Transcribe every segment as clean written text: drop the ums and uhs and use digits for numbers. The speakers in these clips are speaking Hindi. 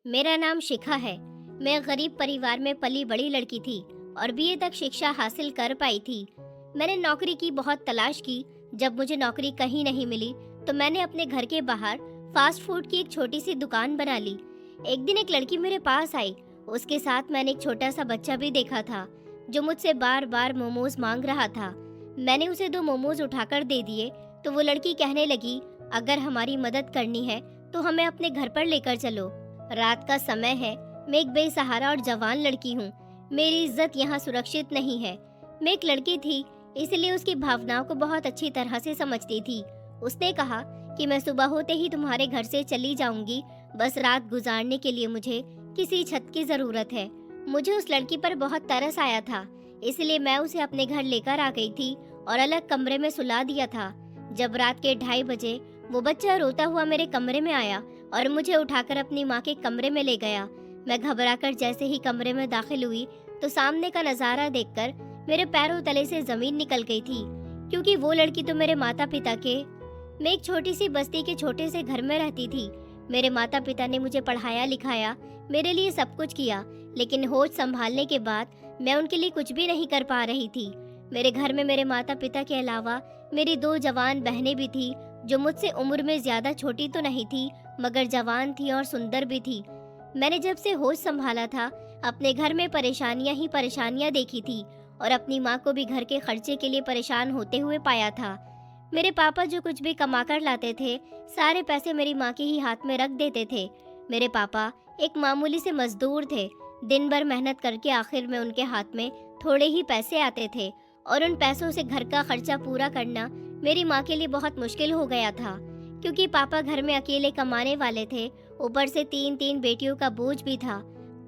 मेरा नाम शिखा है। मैं गरीब परिवार में पली बड़ी लड़की थी और बीए तक शिक्षा हासिल कर पाई थी। मैंने नौकरी की बहुत तलाश की। जब मुझे नौकरी कहीं नहीं मिली तो मैंने अपने घर के बाहर फास्ट फूड की एक छोटी सी दुकान बना ली। एक दिन एक लड़की मेरे पास आई। उसके साथ मैंने एक छोटा सा बच्चा भी देखा था जो मुझसे बार बार मोमोज मांग रहा था। मैंने उसे 2 मोमोज उठाकर दे दिए तो वो लड़की कहने लगी, अगर हमारी मदद करनी है तो हमें अपने घर पर लेकर चलो। रात का समय है। मैं एक बेसहारा और जवान लड़की हूँ। मेरी इज्जत यहाँ सुरक्षित नहीं है। मैं एक लड़की थी, इसलिए उसकी भावनाओं को बहुत अच्छी तरह से समझती थी। उसने कहा कि मैं सुबह होते ही तुम्हारे घर से चली जाऊंगी, बस रात गुजारने के लिए मुझे किसी छत की जरूरत है। मुझे उस लड़की पर बहुत तरस आया था, इसलिए मैं उसे अपने घर लेकर आ गई थी और अलग कमरे में सुला दिया था। जब रात के 2:30 बजे वो बच्चा रोता हुआ मेरे कमरे में आया और मुझे उठाकर अपनी माँ के कमरे में ले गया। मैं घबराकर जैसे ही कमरे में दाखिल हुई तो सामने का नजारा देखकर मेरे पैरों तले से जमीन निकल गई थी, क्योंकि वो लड़की तो मेरे माता पिता के। मैं एक छोटी सी बस्ती के छोटे से घर में रहती थी। मेरे माता पिता ने मुझे पढ़ाया लिखाया, मेरे लिए सब कुछ किया, लेकिन होश संभालने के बाद मैं उनके लिए कुछ भी नहीं कर पा रही थी। मेरे घर में मेरे माता पिता के अलावा मेरी 2 जवान बहनें भी थी, जो मुझसे उम्र में ज्यादा छोटी तो नहीं थी, मगर जवान थी और सुंदर भी थी। मैंने जब से होश संभाला था, अपने घर में परेशानियां ही परेशानियां देखी थी और अपनी माँ को भी घर के खर्चे के लिए परेशान होते हुए पाया था। मेरे पापा जो कुछ भी कमा कर लाते थे, सारे पैसे मेरी माँ के ही हाथ में रख देते थे। मेरे पापा एक मामूली से मजदूर थे। दिन भर मेहनत करके आखिर में उनके हाथ में थोड़े ही पैसे आते थे और उन पैसों से घर का खर्चा पूरा करना मेरी माँ के लिए बहुत मुश्किल हो गया था, क्योंकि पापा घर में अकेले कमाने वाले थे। ऊपर से 3 बेटियों का बोझ भी था।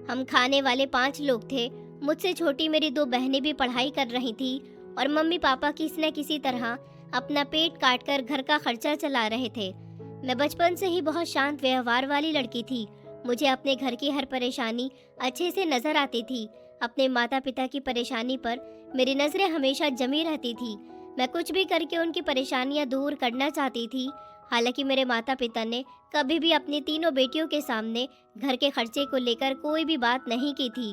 हम खाने वाले 5 लोग थे। मुझसे छोटी मेरी 2 बहनें भी पढ़ाई कर रही थी और मम्मी पापा किसी न किसी तरह अपना पेट काट कर घर का खर्चा चला रहे थे। मैं बचपन से ही बहुत शांत व्यवहार वाली लड़की थी। मुझे अपने घर की हर परेशानी अच्छे से नजर आती थी। अपने माता पिता की परेशानी पर मेरी नजरें हमेशा जमी रहती थी। मैं कुछ भी करके उनकी परेशानियां दूर करना चाहती थी। हालांकि मेरे माता पिता ने कभी भी अपनी तीनों बेटियों के सामने घर के खर्चे को लेकर कोई भी बात नहीं की थी।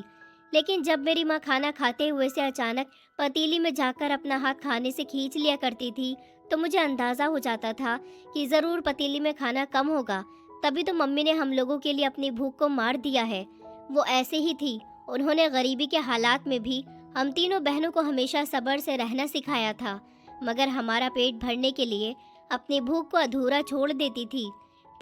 लेकिन जब मेरी माँ खाना खाते हुए से अचानक पतीली में जाकर अपना हाथ खाने से खींच लिया करती थी, तो मुझे अंदाजा हो जाता था कि जरूर पतीली में खाना कम होगा, तभी तो मम्मी ने हम लोगों के लिए अपनी भूख को मार दिया है। वो ऐसे ही थी। उन्होंने गरीबी के हालात में भी हम तीनों बहनों को हमेशा सब्र से रहना सिखाया था, मगर हमारा पेट भरने के लिए अपनी भूख को अधूरा छोड़ देती थी।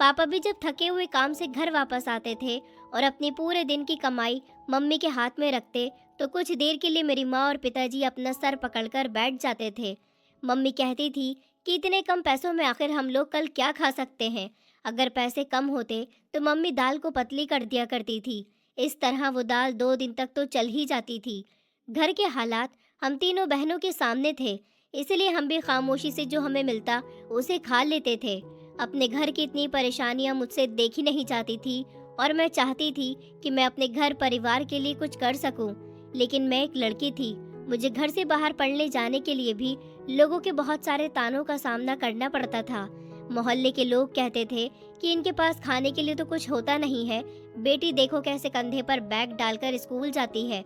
पापा भी जब थके हुए काम से घर वापस आते थे और अपनी पूरे दिन की कमाई मम्मी के हाथ में रखते, तो कुछ देर के लिए मेरी माँ और पिताजी अपना सर पकड़कर बैठ जाते थे। मम्मी कहती थी कि इतने कम पैसों में आखिर हम लोग कल क्या खा सकते हैं। अगर पैसे कम होते तो मम्मी दाल को पतली कर दिया करती थी। इस तरह वो दाल 2 दिन तक तो चल ही जाती थी। घर के हालात हम तीनों बहनों के सामने थे, इसलिए हम भी खामोशी से जो हमें मिलता उसे खा लेते थे। अपने घर की इतनी परेशानियां मुझसे देखी नहीं जाती थी और मैं चाहती थी कि मैं अपने घर परिवार के लिए कुछ कर सकूं, लेकिन मैं एक लड़की थी। मुझे घर से बाहर पढ़ने जाने के लिए भी लोगों के बहुत सारे तानों का सामना करना पड़ता था। मोहल्ले के लोग कहते थे कि इनके पास खाने के लिए तो कुछ होता नहीं है, बेटी देखो कैसे कंधे पर बैग डालकर स्कूल जाती है।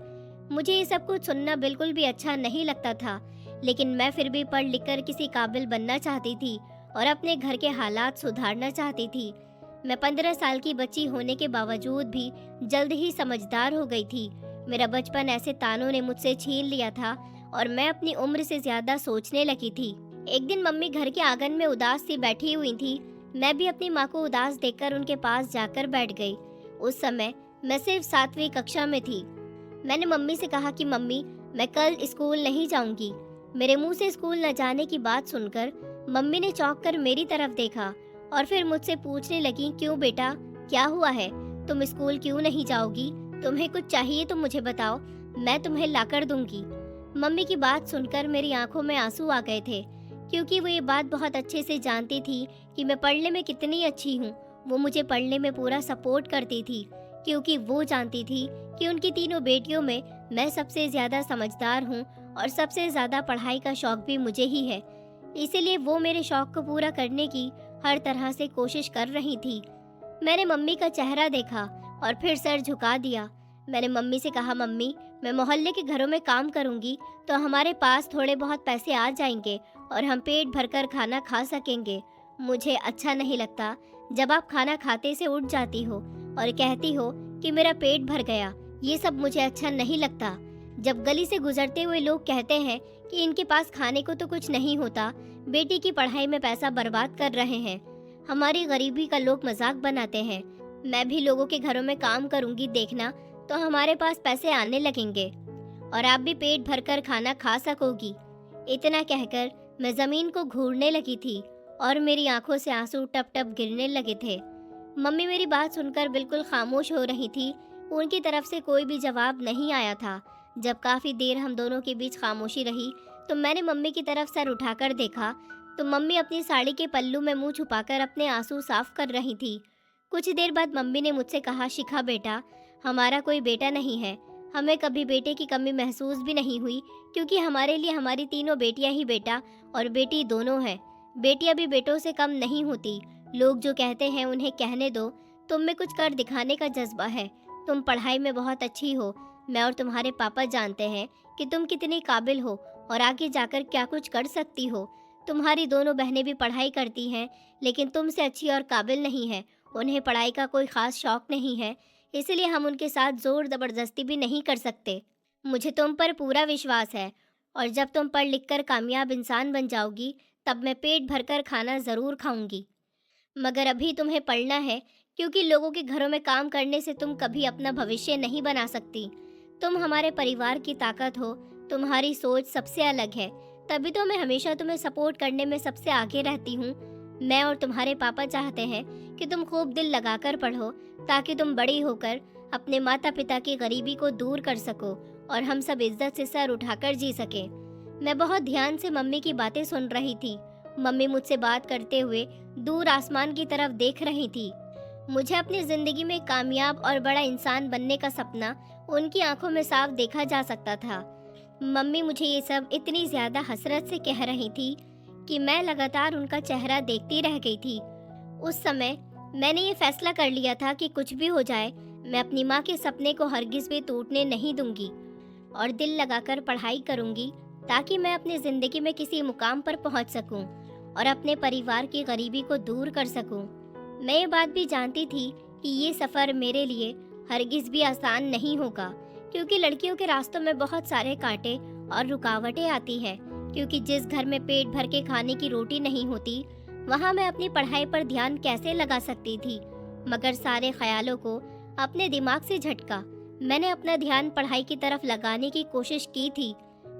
मुझे ये सब कुछ सुनना बिल्कुल भी अच्छा नहीं लगता था, लेकिन मैं फिर भी पढ़ लिख कर किसी काबिल बनना चाहती थी और अपने घर के हालात सुधारना चाहती थी। मैं 15 साल की बच्ची होने के बावजूद भी जल्द ही समझदार हो गई थी। मेरा बचपन ऐसे तानों ने मुझसे छीन लिया था और मैं अपनी उम्र से ज्यादा सोचने लगी थी। एक दिन मम्मी घर के आंगन में उदास सी बैठी हुई थी। मैं भी अपनी माँ को उदास देखकर उनके पास जाकर बैठ गई। उस समय मैं सिर्फ 7वीं कक्षा में थी। मैंने मम्मी से कहा कि मम्मी, मैं कल स्कूल नहीं जाऊंगी। मेरे मुंह से स्कूल न जाने की बात सुनकर मम्मी ने चौंक कर मेरी तरफ देखा और फिर मुझसे पूछने लगी, क्यों बेटा, क्या हुआ है? तुम स्कूल क्यों नहीं जाओगी? तुम्हें कुछ चाहिए तो मुझे बताओ, मैं तुम्हें लाकर दूंगी। मम्मी की बात सुनकर मेरी आंखों में आंसू आ गए थे, क्योंकि वो ये बात बहुत अच्छे से जानती थी कि मैं पढ़ने में कितनी अच्छी हूँ। वो मुझे पढ़ने में पूरा सपोर्ट करती थी, क्योंकि वो जानती थी कि उनकी तीनों बेटियों में मैं सबसे ज्यादा समझदार हूँ और सबसे ज्यादा पढ़ाई का शौक भी मुझे ही है। इसीलिए वो मेरे शौक को पूरा करने की हर तरह से कोशिश कर रही थी। मैंने मम्मी का चेहरा देखा। और फिर सर झुका दिया। मैंने मम्मी से कहा, मम्मी मैं मोहल्ले के घरों में काम करूंगी तो हमारे पास थोड़े बहुत पैसे आ जाएंगे और हम पेट भरकर खाना खा सकेंगे। मुझे अच्छा नहीं लगता जब आप खाना खाते से उठ जाती हो और कहती हो कि मेरा पेट भर गया। ये सब मुझे अच्छा नहीं लगता। जब गली से गुजरते हुए लोग कहते हैं कि इनके पास खाने को तो कुछ नहीं होता, बेटी की पढ़ाई में पैसा बर्बाद कर रहे हैं, हमारी गरीबी का लोग मजाक बनाते हैं। मैं भी लोगों के घरों में काम करूंगी, देखना तो हमारे पास पैसे आने लगेंगे और आप भी पेट भरकर खाना खा सकोगी। इतना कहकर मैं जमीन को घूरने लगी थी और मेरी आंखों से आंसू टप टप गिरने लगे थे। मम्मी मेरी बात सुनकर बिल्कुल खामोश हो रही थी। उनकी तरफ से कोई भी जवाब नहीं आया था। जब काफी देर हम दोनों के बीच खामोशी रही तो मैंने मम्मी की तरफ सर उठाकर देखा तो मम्मी अपनी साड़ी के पल्लू में मुंह छुपाकर अपने आंसू साफ कर रही थी। कुछ देर बाद मम्मी ने मुझसे कहा, शिखा बेटा, हमारा कोई बेटा नहीं है। हमें कभी बेटे की कमी महसूस भी नहीं हुई क्योंकि हमारे लिए हमारी तीनों बेटियां ही बेटा और बेटी दोनों हैं। बेटियां भी बेटों से कम नहीं होती। लोग जो कहते हैं उन्हें कहने दो। तुम में कुछ कर दिखाने का जज्बा है। तुम पढ़ाई में बहुत अच्छी हो। मैं और तुम्हारे पापा जानते हैं कि तुम कितनी काबिल हो और आगे जाकर क्या कुछ कर सकती हो। तुम्हारी दोनों बहनें भी पढ़ाई करती हैं लेकिन तुमसे अच्छी और काबिल नहीं है। उन्हें पढ़ाई का कोई ख़ास शौक नहीं है, इसलिए हम उनके साथ ज़ोर ज़बरदस्ती भी नहीं कर सकते। मुझे तुम पर पूरा विश्वास है और जब तुम पढ़ लिख कर कामयाब इंसान बन जाओगी तब मैं पेट भरकर खाना ज़रूर खाऊंगी। मगर अभी तुम्हें पढ़ना है क्योंकि लोगों के घरों में काम करने से तुम कभी अपना भविष्य नहीं बना सकती। तुम हमारे परिवार की ताकत हो। तुम्हारी सोच सबसे अलग है, तभी तो मैं हमेशा तुम्हें सपोर्ट करने में सबसे आगे रहती हूँ। मैं और तुम्हारे पापा चाहते हैं कि तुम खूब दिल लगाकर पढ़ो ताकि तुम बड़ी होकर अपने माता पिता की गरीबी को दूर कर सको और हम सब इज्जत से सर उठाकर जी सके। मैं बहुत ध्यान से मम्मी की बातें सुन रही थी। मम्मी मुझसे बात करते हुए दूर आसमान की तरफ देख रही थी। मुझे अपनी जिंदगी में कामयाब और बड़ा इंसान बनने का सपना उनकी आंखों में साफ देखा जा सकता था। मम्मी मुझे ये सब इतनी ज्यादा हसरत से कह रही थी कि मैं लगातार उनका चेहरा देखती रह गई थी। उस समय मैंने ये फैसला कर लिया था कि कुछ भी हो जाए मैं अपनी माँ के सपने को हरगिज भी टूटने नहीं दूंगी और दिल लगाकर पढ़ाई करूंगी ताकि मैं अपनी जिंदगी में किसी मुकाम पर पहुंच सकूं और अपने परिवार की गरीबी को दूर कर सकूं। मैं ये बात भी जानती थी कि ये सफ़र मेरे लिए हरगिज भी आसान नहीं होगा क्योंकि लड़कियों के रास्तों में बहुत सारे कांटे और रुकावटें आती हैं। क्योंकि जिस घर में पेट भर के खाने की रोटी नहीं होती वहाँ मैं अपनी पढ़ाई पर ध्यान कैसे लगा सकती थी। मगर सारे ख्यालों को अपने दिमाग से झटका मैंने अपना ध्यान पढ़ाई की तरफ लगाने की कोशिश की थी।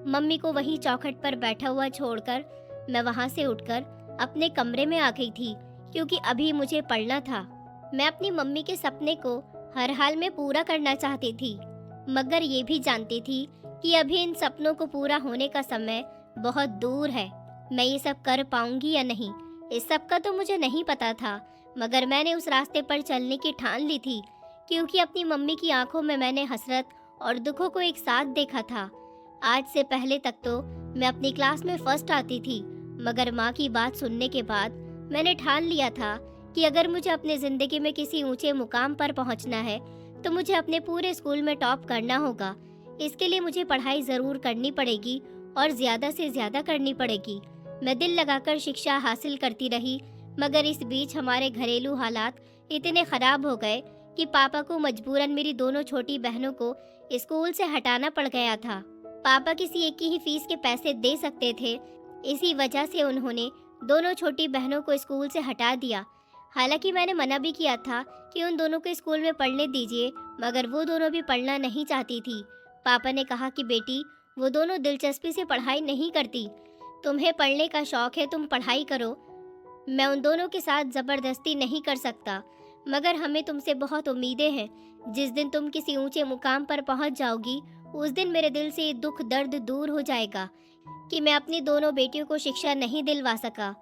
मम्मी को वहीं चौखट पर बैठा हुआ छोड़कर मैं वहाँ से उठकर अपने कमरे में आ गई थी क्योंकि अभी मुझे पढ़ना था। मैं अपनी मम्मी के सपने को हर हाल में पूरा करना चाहती थी, मगर ये भी जानती थी कि अभी इन सपनों को पूरा होने का समय बहुत दूर है। मैं ये सब कर पाऊंगी या नहीं, इस सब का तो मुझे नहीं पता था, मगर मैंने उस रास्ते पर चलने की ठान ली थी क्योंकि अपनी मम्मी की आंखों में मैंने हसरत और दुखों को एक साथ देखा था। आज से पहले तक तो मैं अपनी क्लास में फर्स्ट आती थी, मगर माँ की बात सुनने के बाद मैंने ठान लिया था कि अगर मुझे अपने ज़िंदगी में किसी ऊंचे मुकाम पर पहुंचना है तो मुझे अपने पूरे स्कूल में टॉप करना होगा। इसके लिए मुझे पढ़ाई ज़रूर करनी पड़ेगी और ज़्यादा से ज़्यादा करनी पड़ेगी। मैं दिल लगाकर शिक्षा हासिल करती रही, मगर इस बीच हमारे घरेलू हालात इतने ख़राब हो गए कि पापा को मजबूरन मेरी दोनों छोटी बहनों को स्कूल से हटाना पड़ गया था। पापा किसी एक की ही फीस के पैसे दे सकते थे, इसी वजह से उन्होंने दोनों छोटी बहनों को स्कूल से हटा दिया। हालांकि मैंने मना भी किया था कि उन दोनों को स्कूल में पढ़ने दीजिए, मगर वो दोनों भी पढ़ना नहीं चाहती थी। पापा ने कहा कि बेटी, वो दोनों दिलचस्पी से पढ़ाई नहीं करती, तुम्हें पढ़ने का शौक है, तुम पढ़ाई करो। मैं उन दोनों के साथ ज़बरदस्ती नहीं कर सकता, मगर हमें तुमसे बहुत उम्मीदें हैं। जिस दिन तुम किसी ऊंचे मुकाम पर पहुंच जाओगी उस दिन मेरे दिल से दुख दर्द दूर हो जाएगा कि मैं अपनी दोनों बेटियों को शिक्षा नहीं दिलवा सका।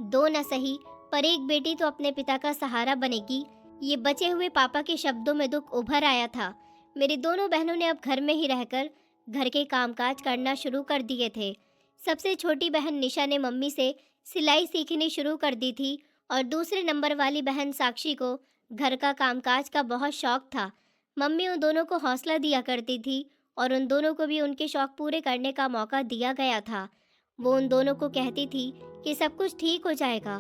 दो न सही पर एक बेटी तो अपने पिता का सहारा बनेगी। ये बचे हुए पापा के शब्दों में दुख उभर आया था। मेरी दोनों बहनों ने अब घर में ही रहकर घर के कामकाज करना शुरू कर दिए थे। सबसे छोटी बहन निशा ने मम्मी से सिलाई सीखनी शुरू कर दी थी और दूसरे नंबर वाली बहन साक्षी को घर का कामकाज का बहुत शौक था। मम्मी उन दोनों को हौसला दिया करती थी और उन दोनों को भी उनके शौक पूरे करने का मौका दिया गया था। वो उन दोनों को कहती थी कि सब कुछ ठीक हो जाएगा।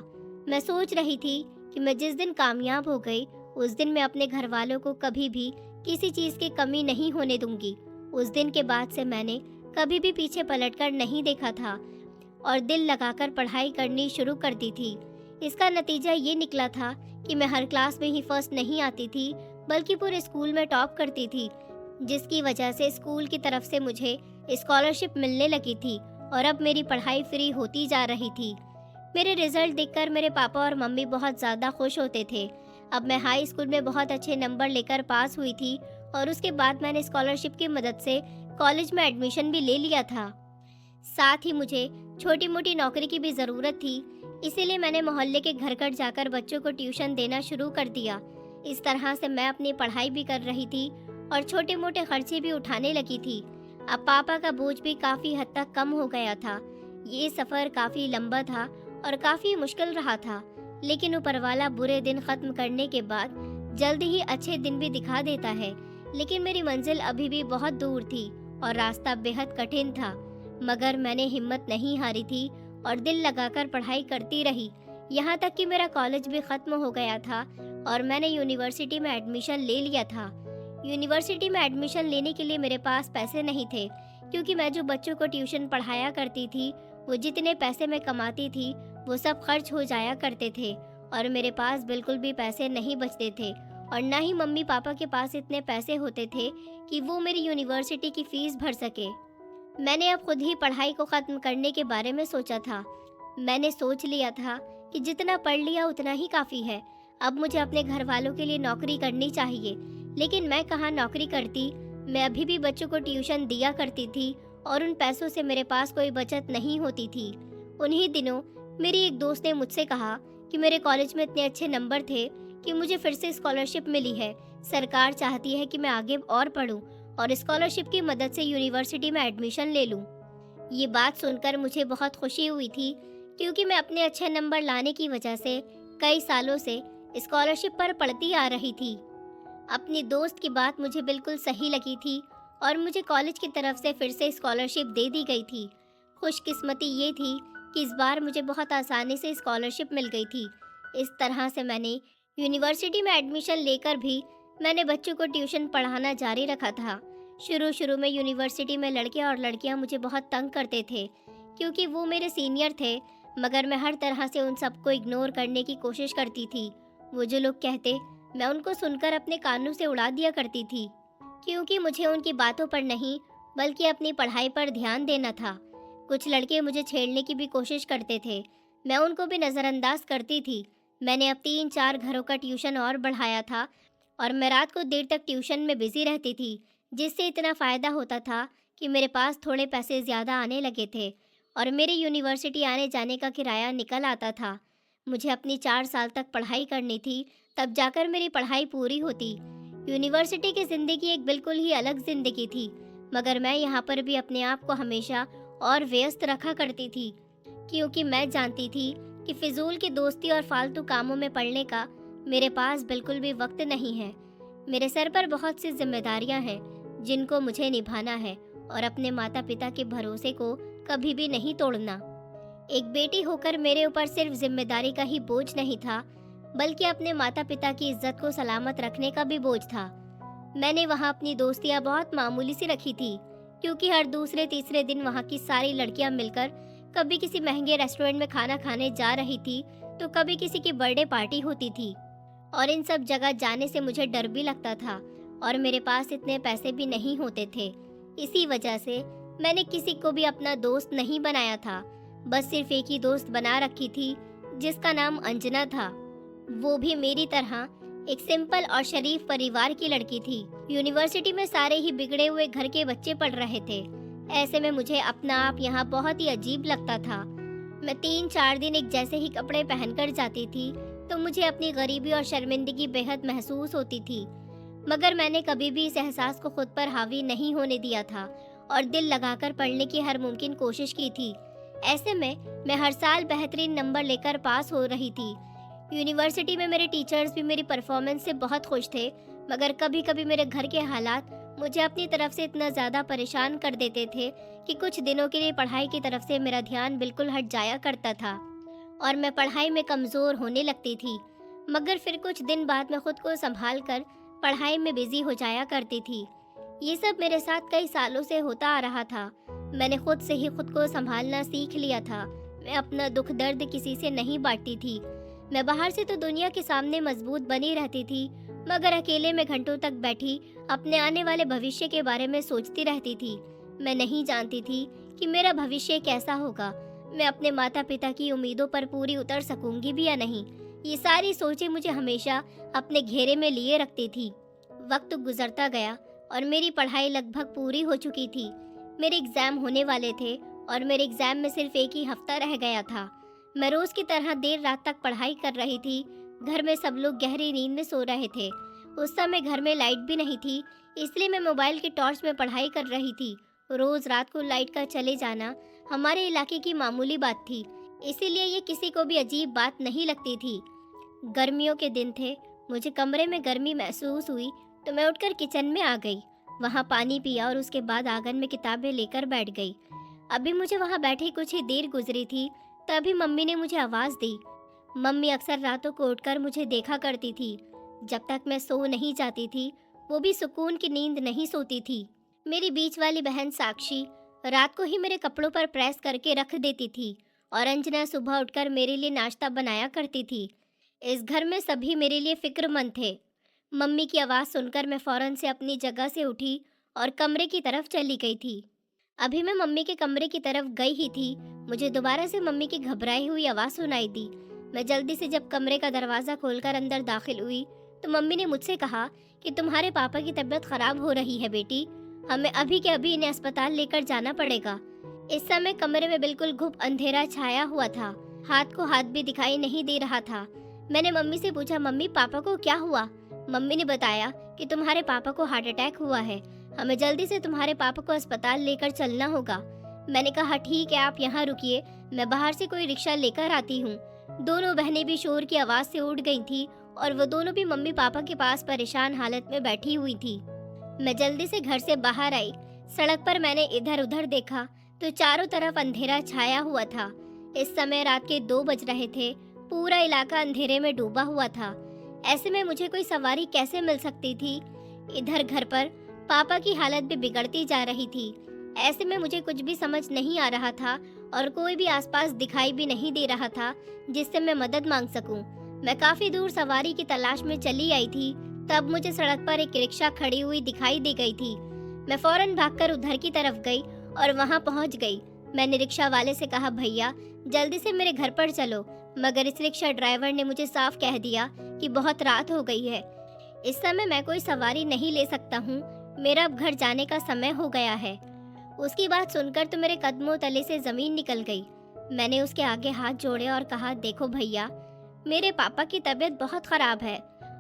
मैं सोच रही थी कि मैं जिस दिन कामयाब हो गई उस दिन मैं अपने घर वालों को कभी भी किसी चीज़ की कमी नहीं होने दूंगी। उस दिन के बाद से मैंने कभी भी पीछे पलटकर नहीं देखा था और दिल लगाकर पढ़ाई करनी शुरू कर दी थी। इसका नतीजा ये निकला था कि मैं हर क्लास में ही फर्स्ट नहीं आती थी, बल्कि पूरे स्कूल में टॉप करती थी, जिसकी वजह से स्कूल की तरफ से मुझे स्कॉलरशिप मिलने लगी थी और अब मेरी पढ़ाई फ्री होती जा रही थी। मेरे रिजल्ट देखकर मेरे पापा और मम्मी बहुत ज़्यादा खुश होते थे। अब मैं हाई स्कूल में बहुत अच्छे नंबर लेकर पास हुई थी और उसके बाद मैंने स्कॉलरशिप की मदद से कॉलेज में एडमिशन भी ले लिया था। साथ ही मुझे छोटी मोटी नौकरी की भी ज़रूरत थी, इसीलिए मैंने मोहल्ले के घर घर जाकर बच्चों को ट्यूशन देना शुरू कर दिया। इस तरह से मैं अपनी पढ़ाई भी कर रही थी और छोटे मोटे खर्चे भी उठाने लगी थी। अब पापा का बोझ भी काफ़ी हद तक कम हो गया था। ये सफ़र काफ़ी लंबा था और काफ़ी मुश्किल रहा था, लेकिन ऊपर वाला बुरे दिन ख़त्म करने के बाद जल्द ही अच्छे दिन भी दिखा देता है। लेकिन मेरी मंजिल अभी भी बहुत दूर थी और रास्ता बेहद कठिन था, मगर मैंने हिम्मत नहीं हारी थी और दिल लगाकर पढ़ाई करती रही। यहाँ तक कि मेरा कॉलेज भी ख़त्म हो गया था और मैंने यूनिवर्सिटी में एडमिशन ले लिया था। यूनिवर्सिटी में एडमिशन लेने के लिए मेरे पास पैसे नहीं थे, क्योंकि मैं जो बच्चों को ट्यूशन पढ़ाया करती थी वो जितने पैसे मैं कमाती थी वो सब खर्च हो जाया करते थे और मेरे पास बिल्कुल भी पैसे नहीं बचते थे और ना ही मम्मी पापा के पास इतने पैसे होते थे कि वो मेरी यूनिवर्सिटी की फ़ीस भर सके। मैंने अब खुद ही पढ़ाई को ख़त्म करने के बारे में सोचा था। मैंने सोच लिया था कि जितना पढ़ लिया उतना ही काफ़ी है। अब मुझे अपने घर वालों के लिए नौकरी करनी चाहिए। लेकिन मैं कहाँ नौकरी करती, मैं अभी भी बच्चों को ट्यूशन दिया करती थी और उन पैसों से मेरे पास कोई बचत नहीं होती थी। उन्हीं दिनों मेरी एक दोस्त ने मुझसे कहा कि मेरे कॉलेज में इतने अच्छे नंबर थे कि मुझे फिर से स्कॉलरशिप मिली है। सरकार चाहती है कि मैं आगे और पढूं और स्कॉलरशिप की मदद से यूनिवर्सिटी में एडमिशन ले लूं। ये बात सुनकर मुझे बहुत खुशी हुई थी, क्योंकि मैं अपने अच्छे नंबर लाने की वजह से कई सालों से स्कॉलरशिप पर पढ़ती आ रही थी। अपनी दोस्त की बात मुझे बिल्कुल सही लगी थी और मुझे कॉलेज की तरफ से फिर से स्कॉलरशिप दे दी गई थी। खुशकिस्मती ये थी कि इस बार मुझे बहुत आसानी से स्कॉलरशिप मिल गई थी। इस तरह से मैंने यूनिवर्सिटी में एडमिशन लेकर भी मैंने बच्चों को ट्यूशन पढ़ाना जारी रखा था। शुरू में यूनिवर्सिटी में लड़के और लड़कियां मुझे बहुत तंग करते थे, क्योंकि वो मेरे सीनियर थे, मगर मैं हर तरह से उन सबको इग्नोर करने की कोशिश करती थी। वो जो लोग कहते, मैं उनको सुनकर अपने कानों से उड़ा दिया करती थी, क्योंकि मुझे उनकी बातों पर नहीं बल्कि अपनी पढ़ाई पर ध्यान देना था। कुछ लड़के मुझे छेड़ने की भी कोशिश करते थे, मैं उनको भी नज़रअंदाज करती थी। मैंने अब 3-4 घरों का ट्यूशन और बढ़ाया था और मैं रात को देर तक ट्यूशन में बिजी रहती थी, जिससे इतना फ़ायदा होता था कि मेरे पास थोड़े पैसे ज़्यादा आने लगे थे और मेरे यूनिवर्सिटी आने जाने का किराया निकल आता था। मुझे अपनी 4 साल तक पढ़ाई करनी थी, तब जाकर मेरी पढ़ाई पूरी होती। यूनिवर्सिटी की ज़िंदगी एक बिल्कुल ही अलग ज़िंदगी थी, मगर मैं यहाँ पर भी अपने आप को हमेशा और व्यस्त रखा करती थी, क्योंकि मैं जानती थी कि फिजूल की दोस्ती और फालतू कामों में पड़ने का मेरे पास बिल्कुल भी वक्त नहीं है। मेरे सर पर बहुत सी जिम्मेदारियां हैं जिनको मुझे निभाना है और अपने माता पिता के भरोसे को कभी भी नहीं तोड़ना। एक बेटी होकर मेरे ऊपर सिर्फ जिम्मेदारी का ही बोझ नहीं था, बल्कि अपने माता पिता की इज्जत को सलामत रखने का भी बोझ था। मैंने वहाँ अपनी दोस्तियाँ बहुत मामूली सी रखी थी, क्योंकि हर दूसरे तीसरे दिन वहाँ की सारी लड़कियाँ मिलकर कभी किसी महंगे रेस्टोरेंट में खाना खाने जा रही थी, तो कभी किसी की बर्थडे पार्टी होती थी और इन सब जगह जाने से मुझे डर भी लगता था और मेरे पास इतने पैसे भी नहीं होते थे। इसी वजह से मैंने किसी को भी अपना दोस्त नहीं बनाया था, बस सिर्फ एक ही दोस्त बना रखी थी जिसका नाम अंजना था। वो भी मेरी तरह एक सिंपल और शरीफ परिवार की लड़की थी। यूनिवर्सिटी में सारे ही बिगड़े हुए घर के बच्चे पढ़ रहे थे। ऐसे में मुझे अपना आप यहाँ बहुत ही अजीब लगता था। मैं 3-4 दिन एक जैसे ही कपड़े पहनकर जाती थी तो मुझे अपनी गरीबी और शर्मिंदगी बेहद महसूस होती थी, मगर मैंने कभी भी इस एहसास को खुद पर हावी नहीं होने दिया था और दिल लगाकर पढ़ने की हर मुमकिन कोशिश की थी। ऐसे में मैं हर साल बेहतरीन नंबर लेकर पास हो रही थी, यूनिवर्सिटी में मेरे टीचर्स भी मेरी परफॉर्मेंस से बहुत खुश थे, मगर कभी कभी मेरे घर के हालात मुझे अपनी तरफ से इतना ज़्यादा परेशान कर देते थे कि कुछ दिनों के लिए पढ़ाई की तरफ से मेरा ध्यान बिल्कुल हट जाया करता था और मैं पढ़ाई में कमज़ोर होने लगती थी। मगर फिर कुछ दिन बाद मैं खुद को संभाल कर पढ़ाई में बिजी हो जाया करती थी। ये सब मेरे साथ कई सालों से होता आ रहा था। मैंने खुद से ही खुद को संभालना सीख लिया था। मैं अपना दुख दर्द किसी से नहीं बांटती थी। मैं बाहर से तो दुनिया के सामने मजबूत बनी रहती थी, मगर अकेले में घंटों तक बैठी अपने आने वाले भविष्य के बारे में सोचती रहती थी। मैं नहीं जानती थी कि मेरा भविष्य कैसा होगा, मैं अपने माता पिता की उम्मीदों पर पूरी उतर सकूंगी भी या नहीं। ये सारी सोचें मुझे हमेशा अपने घेरे में लिए रखती थी। वक्त गुजरता गया और मेरी पढ़ाई लगभग पूरी हो चुकी थी। मेरे एग्ज़ाम होने वाले थे और मेरे एग्ज़ाम में सिर्फ एक ही हफ्ता रह गया था। मैं रोज़ की तरह देर रात तक पढ़ाई कर रही थी। घर में सब लोग गहरी नींद में सो रहे थे। उस समय घर में लाइट भी नहीं थी, इसलिए मैं मोबाइल की टॉर्च में पढ़ाई कर रही थी। रोज़ रात को लाइट का चले जाना हमारे इलाके की मामूली बात थी, इसीलिए ये किसी को भी अजीब बात नहीं लगती थी। गर्मियों के दिन थे, मुझे कमरे में गर्मी महसूस हुई तो मैं उठकर किचन में आ गई। वहाँ पानी पिया और उसके बाद आंगन में किताबें लेकर बैठ गई। अभी मुझे वहाँ बैठे कुछ ही देर गुजरी थी, तभी मम्मी ने मुझे आवाज़ दी। मम्मी अक्सर रातों को उठकर मुझे देखा करती थी। जब तक मैं सो नहीं जाती थी, वो भी सुकून की नींद नहीं सोती थी। मेरी बीच वाली बहन साक्षी रात को ही मेरे कपड़ों पर प्रेस करके रख देती थी और अंजना सुबह उठकर मेरे लिए नाश्ता बनाया करती थी। इस घर में सभी मेरे लिए फिक्रमंद थे। मम्मी की आवाज़ सुनकर मैं फौरन से अपनी जगह से उठी और कमरे की तरफ चली गई थी। अभी मैं मम्मी के कमरे की तरफ गई ही थी, मुझे दोबारा से मम्मी की घबराई हुई आवाज़ सुनाई दी। मैं जल्दी से जब कमरे का दरवाज़ा खोलकर अंदर दाखिल हुई तो मम्मी ने मुझसे कहा कि तुम्हारे पापा की तबीयत खराब हो रही है बेटी, हमें अभी के अभी इन्हें अस्पताल लेकर जाना पड़ेगा। इस समय कमरे में बिल्कुल घुप अंधेरा छाया हुआ था, हाथ को हाथ भी दिखाई नहीं दे रहा था। मैंने मम्मी से पूछा, मम्मी पापा को क्या हुआ? मम्मी ने बताया कि तुम्हारे पापा को हार्ट अटैक हुआ है, हमें जल्दी से तुम्हारे पापा को अस्पताल लेकर चलना होगा। मैंने कहा ठीक है, आप यहाँ रुकिए, मैं बाहर से कोई रिक्शा लेकर आती हूँ। दोनों बहनें भी शोर की आवाज़ से उठ गई थी और वो दोनों भी मम्मी पापा के पास परेशान हालत में बैठी हुई थी। मैं जल्दी से घर से बाहर आई। सड़क पर मैंने इधर उधर देखा तो चारों तरफ अंधेरा छाया हुआ था। इस समय रात के 2 बज रहे थे, पूरा इलाका अंधेरे में डूबा हुआ था। ऐसे में मुझे कोई सवारी कैसे मिल सकती थी? इधर घर पर पापा की हालत भी बिगड़ती जा रही थी। ऐसे में मुझे कुछ भी समझ नहीं आ रहा था और कोई भी आसपास दिखाई भी नहीं दे रहा था जिससे मैं मदद मांग सकूं। मैं काफी दूर सवारी की तलाश में चली आई थी, तब मुझे सड़क पर एक रिक्शा खड़ी हुई दिखाई दे गई थी। मैं फौरन भागकर उधर की तरफ गई और वहां पहुंच गई। मैंने रिक्शा वाले से कहा, भैया जल्दी से मेरे घर पर चलो, मगर इस रिक्शा ड्राइवर ने मुझे साफ कह दिया कि बहुत रात हो गई है, इस समय मैं कोई सवारी नहीं ले सकता हूँ, मेरा अब घर जाने का समय हो गया है। उसकी बात सुनकर तो मेरे कदमों तले से जमीन निकल गई। मैंने उसके आगे हाथ जोड़े और कहा, देखो भैया, मेरे पापा की तबीयत बहुत खराब है,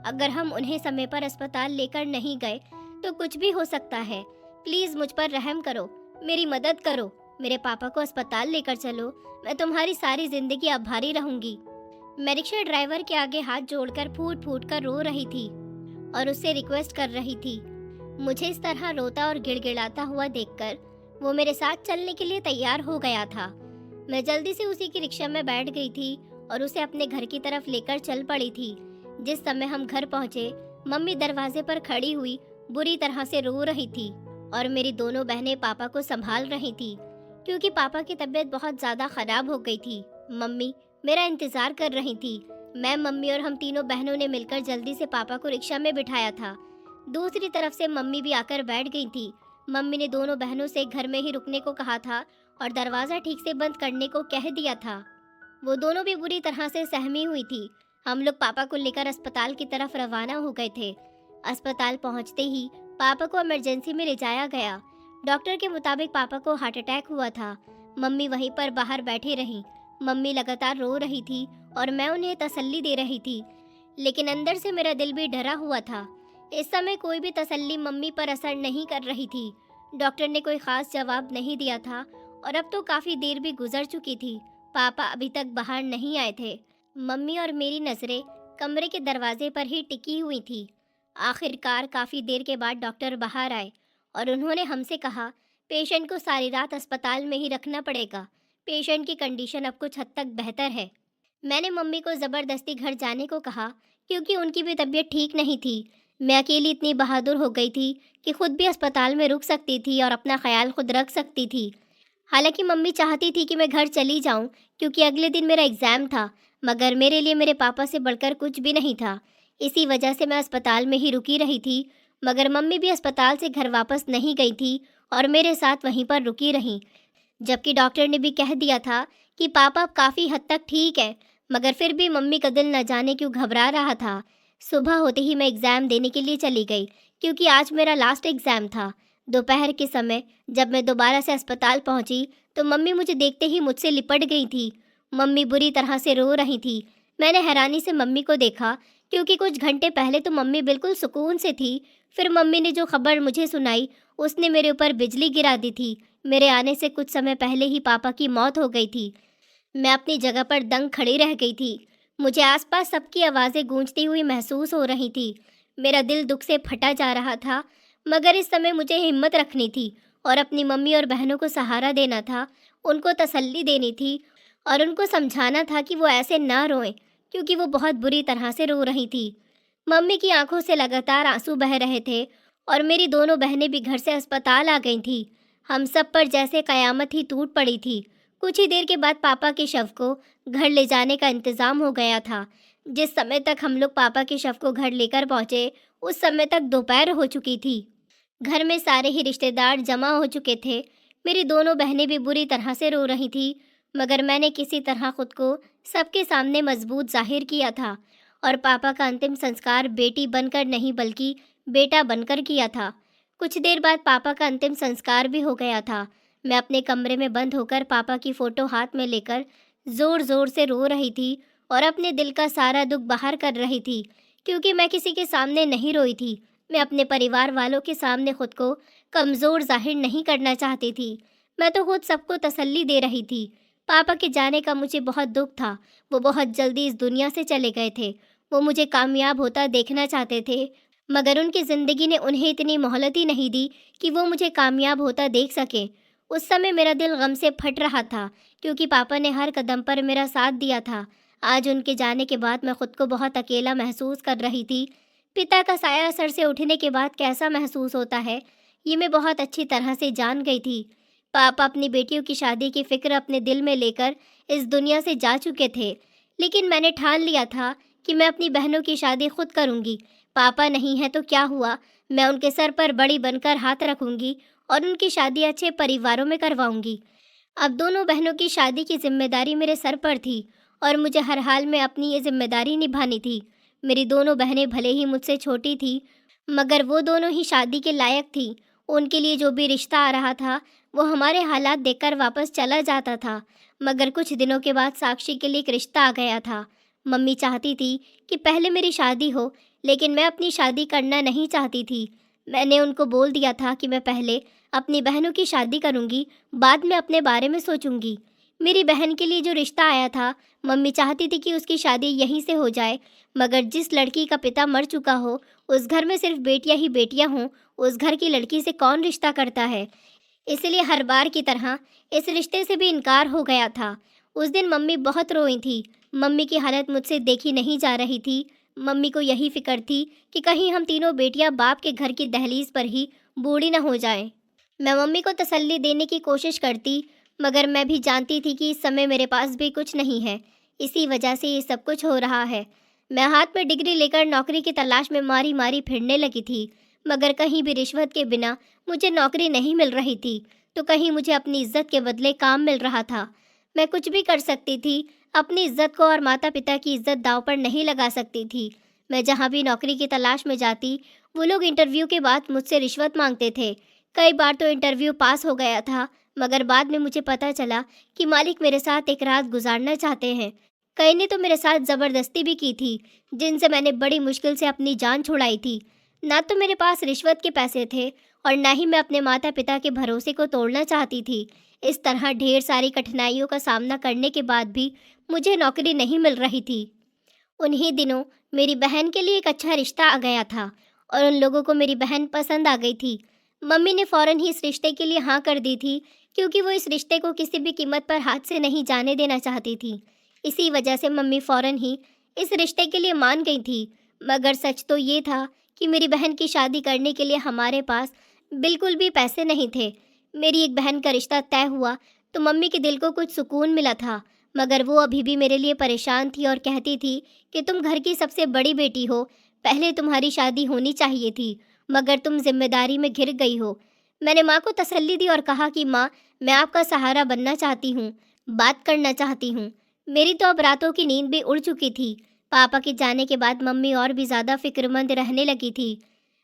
अगर हम उन्हें समय पर अस्पताल लेकर नहीं गए तो कुछ भी हो सकता है। प्लीज मुझ पर रहम करो, मेरी मदद करो, मेरे पापा को अस्पताल लेकर चलो, मैं तुम्हारी सारी जिंदगी आभारी रहूंगी। मैं रिक्शा ड्राइवर के आगे हाथ जोड़कर फूट फूट कर रो रही थी और उससे रिक्वेस्ट कर रही थी। मुझे इस तरह रोता और गिड़गिड़ाता हुआ देखकर वो मेरे साथ चलने के लिए तैयार हो गया था। मैं जल्दी से उसी की रिक्शा में बैठ गई थी और उसे अपने घर की तरफ लेकर चल पड़ी थी। जिस समय हम घर पहुंचे, मम्मी दरवाजे पर खड़ी हुई बुरी तरह से रो रही थी और मेरी दोनों बहनें पापा को संभाल रही थी, क्योंकि पापा की तबीयत बहुत ज्यादा खराब हो गई थी। मम्मी मेरा इंतजार कर रही थी। मैं, मम्मी और हम तीनों बहनों ने मिलकर जल्दी से पापा को रिक्शा में बिठाया था। दूसरी तरफ से मम्मी भी आकर बैठ गई थी। मम्मी ने दोनों बहनों से घर में ही रुकने को कहा था और दरवाज़ा ठीक से बंद करने को कह दिया था। वो दोनों भी बुरी तरह से सहमी हुई थी। हम लोग पापा को लेकर अस्पताल की तरफ रवाना हो गए थे। अस्पताल पहुंचते ही पापा को इमरजेंसी में ले जाया गया। डॉक्टर के मुताबिक पापा को हार्ट अटैक हुआ था। मम्मी वहीं पर बाहर बैठी रहीं। मम्मी लगातार रो रही थी और मैं उन्हें तसल्ली दे रही थी, लेकिन अंदर से मेरा दिल भी डरा हुआ था। इस समय कोई भी तसल्ली मम्मी पर असर नहीं कर रही थी। डॉक्टर ने कोई खास जवाब नहीं दिया था और अब तो काफ़ी देर भी गुजर चुकी थी। पापा अभी तक बाहर नहीं आए थे। मम्मी और मेरी नज़रें कमरे के दरवाजे पर ही टिकी हुई थी। आखिरकार काफ़ी देर के बाद डॉक्टर बाहर आए और उन्होंने हमसे कहा, पेशेंट को सारी रात अस्पताल में ही रखना पड़ेगा। पेशेंट की कंडीशन अब कुछ हद तक बेहतर है। मैंने मम्मी को ज़बरदस्ती घर जाने को कहा क्योंकि उनकी भी तबीयत ठीक नहीं थी। मैं अकेली इतनी बहादुर हो गई थी कि खुद भी अस्पताल में रुक सकती थी और अपना ख्याल खुद रख सकती थी। हालांकि मम्मी चाहती थी कि मैं घर चली जाऊं क्योंकि अगले दिन मेरा एग्ज़ाम था, मगर मेरे लिए मेरे पापा से बढ़कर कुछ भी नहीं था। इसी वजह से मैं अस्पताल में ही रुकी रही थी। मगर मम्मी भी अस्पताल से घर वापस नहीं गई थी और मेरे साथ वहीं पर रुकी रहीं। जबकि डॉक्टर ने भी कह दिया था कि पापा अब काफ़ी हद तक ठीक है, मगर फिर भी मम्मी का दिल न जाने क्यों घबरा रहा था। सुबह होते ही मैं एग्ज़ाम देने के लिए चली गई क्योंकि आज मेरा लास्ट एग्ज़ाम था। दोपहर के समय जब मैं दोबारा से अस्पताल पहुंची तो मम्मी मुझे देखते ही मुझसे लिपट गई थी। मम्मी बुरी तरह से रो रही थी। मैंने हैरानी से मम्मी को देखा क्योंकि कुछ घंटे पहले तो मम्मी बिल्कुल सुकून से थी। फिर मम्मी ने जो खबर मुझे सुनाई उसने मेरे ऊपर बिजली गिरा दी थी। मेरे आने से कुछ समय पहले ही पापा की मौत हो गई थी। मैं अपनी जगह पर दंग खड़ी रह गई थी। मुझे आसपास सबकी आवाज़ें गूंजती हुई महसूस हो रही थी। मेरा दिल दुख से फटा जा रहा था, मगर इस समय मुझे हिम्मत रखनी थी और अपनी मम्मी और बहनों को सहारा देना था, उनको तसल्ली देनी थी और उनको समझाना था कि वो ऐसे ना रोएं क्योंकि वो बहुत बुरी तरह से रो रही थी। मम्मी की आंखों से लगातार आंसू बह रहे थे और मेरी दोनों बहनें भी घर से अस्पताल आ गई थीं। हम सब पर जैसे कयामत ही टूट पड़ी थी। कुछ ही देर के बाद पापा के शव को घर ले जाने का इंतज़ाम हो गया था। जिस समय तक हम लोग पापा के शव को घर लेकर पहुँचे, उस समय तक दोपहर हो चुकी थी। घर में सारे ही रिश्तेदार जमा हो चुके थे। मेरी दोनों बहनें भी बुरी तरह से रो रही थी, मगर मैंने किसी तरह खुद को सबके सामने मजबूत जाहिर किया था और पापा का अंतिम संस्कार बेटी बनकर नहीं बल्कि बेटा बनकर किया था। कुछ देर बाद पापा का अंतिम संस्कार भी हो गया था। मैं अपने कमरे में बंद होकर पापा की फ़ोटो हाथ में लेकर ज़ोर ज़ोर से रो रही थी और अपने दिल का सारा दुख बाहर कर रही थी। क्योंकि मैं किसी के सामने नहीं रोई थी, मैं अपने परिवार वालों के सामने खुद को कमज़ोर जाहिर नहीं करना चाहती थी। मैं तो खुद सबको तसल्ली दे रही थी। पापा के जाने का मुझे बहुत दुख था। वो बहुत जल्दी इस दुनिया से चले गए थे। वो मुझे कामयाब होता देखना चाहते थे, मगर उनकी ज़िंदगी ने उन्हें इतनी मोहलत ही नहीं दी कि वो मुझे कामयाब होता देख सके। उस समय मेरा दिल गम से फट रहा था क्योंकि पापा ने हर कदम पर मेरा साथ दिया था। आज उनके जाने के बाद मैं खुद को बहुत अकेला महसूस कर रही थी। पिता का साया सर से उठने के बाद कैसा महसूस होता है, ये मैं बहुत अच्छी तरह से जान गई थी। पापा अपनी बेटियों की शादी की फ़िक्र अपने दिल में लेकर इस दुनिया से जा चुके थे, लेकिन मैंने ठान लिया था कि मैं अपनी बहनों की शादी खुद करूँगी। पापा नहीं है तो क्या हुआ, मैं उनके सर पर बड़ी बनकर हाथ रखूँगी और उनकी शादी अच्छे परिवारों में करवाऊँगी। अब दोनों बहनों की शादी की जिम्मेदारी मेरे सर पर थी और मुझे हर हाल में अपनी ये जिम्मेदारी निभानी थी। मेरी दोनों बहनें भले ही मुझसे छोटी थी, मगर वो दोनों ही शादी के लायक थी। उनके लिए जो भी रिश्ता आ रहा था वो हमारे हालात देखकर वापस चला जाता था। मगर कुछ दिनों के बाद साक्षी के लिए एक रिश्ता आ गया था। मम्मी चाहती थी कि पहले मेरी शादी हो, लेकिन मैं अपनी शादी करना नहीं चाहती थी। मैंने उनको बोल दिया था कि मैं पहले अपनी बहनों की शादी करूंगी, बाद में अपने बारे में सोचूंगी। मेरी बहन के लिए जो रिश्ता आया था, मम्मी चाहती थी कि उसकी शादी यहीं से हो जाए, मगर जिस लड़की का पिता मर चुका हो, उस घर में सिर्फ बेटियां ही बेटियां हों, उस घर की लड़की से कौन रिश्ता करता है। इसलिए हर बार की तरह इस रिश्ते से भी इनकार हो गया था। उस दिन मम्मी बहुत रोई थी। मम्मी की हालत मुझसे देखी नहीं जा रही थी। मम्मी को यही फिक्र थी कि कहीं हम तीनों बेटियां बाप के घर की दहलीज पर ही बूढ़ी न हो जाएं। मैं मम्मी को तसल्ली देने की कोशिश करती, मगर मैं भी जानती थी कि इस समय मेरे पास भी कुछ नहीं है। इसी वजह से ये सब कुछ हो रहा है। मैं हाथ में डिग्री लेकर नौकरी की तलाश में मारी मारी फिरने लगी थी, मगर कहीं भी रिश्वत के बिना मुझे नौकरी नहीं मिल रही थी, तो कहीं मुझे अपनी इज्जत के बदले काम मिल रहा था। मैं कुछ भी कर सकती थी, अपनी इज्जत को और माता पिता की इज्जत दांव पर नहीं लगा सकती थी। मैं जहाँ भी नौकरी की तलाश में जाती, वो लोग इंटरव्यू के बाद मुझसे रिश्वत मांगते थे। कई बार तो इंटरव्यू पास हो गया था, मगर बाद में मुझे पता चला कि मालिक मेरे साथ एक रात गुजारना चाहते हैं। कई ने तो मेरे साथ ज़बरदस्ती भी की थी, जिनसे मैंने बड़ी मुश्किल से अपनी जान छुड़ाई थी। ना तो मेरे पास रिश्वत के पैसे थे और ना ही मैं अपने माता पिता के भरोसे को तोड़ना चाहती थी। इस तरह ढेर सारी कठिनाइयों का सामना करने के बाद भी मुझे नौकरी नहीं मिल रही थी। उन्हीं दिनों मेरी बहन के लिए एक अच्छा रिश्ता आ गया था और उन लोगों को मेरी बहन पसंद आ गई थी। मम्मी ने फ़ौरन ही इस रिश्ते के लिए हाँ कर दी थी, क्योंकि वो इस रिश्ते को किसी भी कीमत पर हाथ से नहीं जाने देना चाहती थी। इसी वजह से मम्मी फ़ौरन ही इस रिश्ते के लिए मान गई थी। मगर सच तो ये था कि मेरी बहन की शादी करने के लिए हमारे पास बिल्कुल भी पैसे नहीं थे। मेरी एक बहन का रिश्ता तय हुआ तो मम्मी के दिल को कुछ सुकून मिला था, मगर वो अभी भी मेरे लिए परेशान थी और कहती थी कि तुम घर की सबसे बड़ी बेटी हो, पहले तुम्हारी शादी होनी चाहिए थी, मगर तुम जिम्मेदारी में घिर गई हो। मैंने माँ को तसल्ली दी और कहा कि माँ, मैं आपका सहारा बनना चाहती हूँ, बात करना चाहती हूँ। मेरी तो अब रातों की नींद भी उड़ चुकी थी। पापा के जाने के बाद मम्मी और भी ज़्यादा फिक्रमंद रहने लगी थी।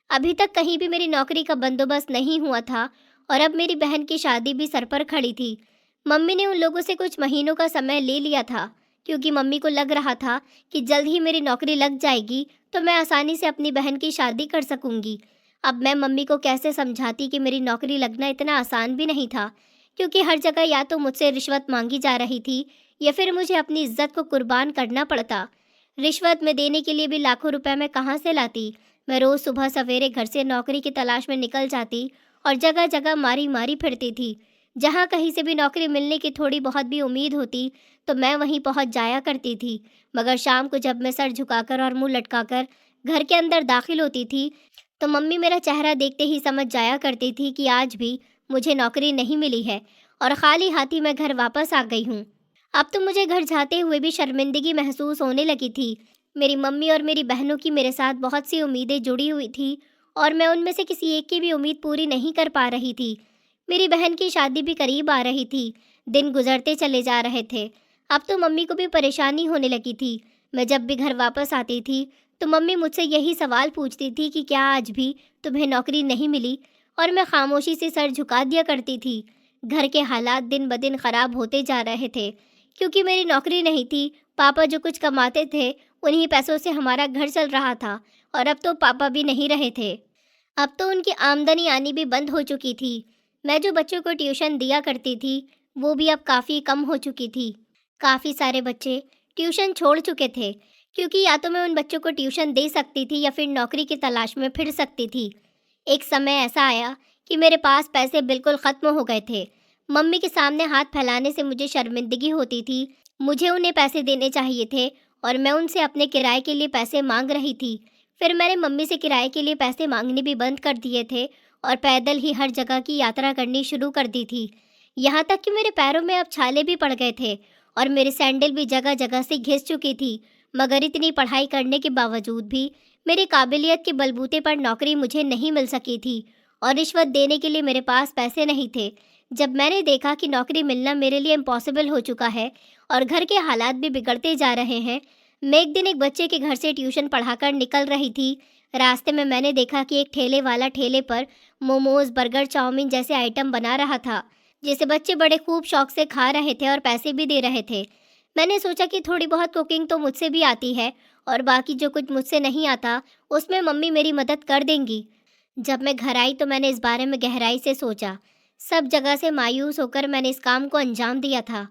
अभी तक कहीं भी मेरी नौकरी का बंदोबस्त नहीं हुआ था और अब मेरी बहन की शादी भी सर पर खड़ी थी। मम्मी ने उन लोगों से कुछ महीनों का समय ले लिया था, क्योंकि मम्मी को लग रहा था कि जल्द ही मेरी नौकरी लग जाएगी तो मैं आसानी से अपनी बहन की शादी कर सकूंगी। अब मैं मम्मी को कैसे समझाती कि मेरी नौकरी लगना इतना आसान भी नहीं था, क्योंकि हर जगह या तो मुझसे रिश्वत मांगी जा रही थी या फिर मुझे अपनी इज्जत को कुर्बान करना पड़ता। रिश्वत में देने के लिए भी लाखों रुपए मैं कहाँ से लाती। मैं रोज़ सुबह सवेरे घर से नौकरी की तलाश में निकल जाती और जगह जगह मारी मारी फिरती थी। जहाँ कहीं से भी नौकरी मिलने की थोड़ी बहुत भी उम्मीद होती तो मैं वहीं पहुँच जाया करती थी। मगर शाम को जब मैं सर झुकाकर और मुंह लटकाकर घर के अंदर दाखिल होती थी तो मम्मी मेरा चेहरा देखते ही समझ जाया करती थी कि आज भी मुझे नौकरी नहीं मिली है और खाली हाथी मैं घर वापस आ गई हूँ। अब तो मुझे घर जाते हुए भी शर्मिंदगी महसूस होने लगी थी। मेरी मम्मी और मेरी बहनों की मेरे साथ बहुत सी उम्मीदें जुड़ी हुई थी और मैं उनमें से किसी एक की भी उम्मीद पूरी नहीं कर पा रही थी। मेरी बहन की शादी भी करीब आ रही थी। दिन गुजरते चले जा रहे थे। अब तो मम्मी को भी परेशानी होने लगी थी। मैं जब भी घर वापस आती थी तो मम्मी मुझसे यही सवाल पूछती थी कि क्या आज भी तुम्हें नौकरी नहीं मिली, और मैं खामोशी से सर झुका दिया करती थी। घर के हालात दिन ब दिन ख़राब होते जा रहे थे, क्योंकि मेरी नौकरी नहीं थी। पापा जो कुछ कमाते थे उन्हीं पैसों से हमारा घर चल रहा था और अब तो पापा भी नहीं रहे थे। अब तो उनकी आमदनी आनी भी बंद हो चुकी थी। मैं जो बच्चों को ट्यूशन दिया करती थी वो भी अब काफ़ी कम हो चुकी थी। काफ़ी सारे बच्चे ट्यूशन छोड़ चुके थे, क्योंकि या तो मैं उन बच्चों को ट्यूशन दे सकती थी या फिर नौकरी की तलाश में फिर सकती थी। एक समय ऐसा आया कि मेरे पास पैसे बिल्कुल ख़त्म हो गए थे। मम्मी के सामने हाथ फैलाने से मुझे शर्मिंदगी होती थी। मुझे उन्हें पैसे देने चाहिए थे और मैं उनसे अपने किराए के लिए पैसे मांग रही थी। फिर मैंने मम्मी से किराए के लिए पैसे मांगने भी बंद कर दिए थे और पैदल ही हर जगह की यात्रा करनी शुरू कर दी थी। यहाँ तक कि मेरे पैरों में अब छाले भी पड़ गए थे और मेरी सैंडल भी जगह जगह से घिस चुकी थी। मगर इतनी पढ़ाई करने के बावजूद भी मेरी काबिलियत के बलबूते पर नौकरी मुझे नहीं मिल सकी थी और रिश्वत देने के लिए मेरे पास पैसे नहीं थे। जब मैंने देखा कि नौकरी मिलना मेरे लिए इम्पॉसिबल हो चुका है और घर के हालात भी बिगड़ते जा रहे हैं, मैं एक दिन एक बच्चे के घर से ट्यूशन पढ़ाकर निकल रही थी। रास्ते में मैंने देखा कि एक ठेले वाला ठेले पर मोमोज, बर्गर, चाउमीन जैसे आइटम बना रहा था, जिसे बच्चे बड़े खूब शौक से खा रहे थे और पैसे भी दे रहे थे। मैंने सोचा कि थोड़ी बहुत कुकिंग तो मुझसे भी आती है और बाकी जो कुछ मुझसे नहीं आता उसमें मम्मी मेरी मदद कर देंगी। जब मैं घर आई तो मैंने इस बारे में गहराई से सोचा। सब जगह से मायूस होकर मैंने इस काम को अंजाम दिया था।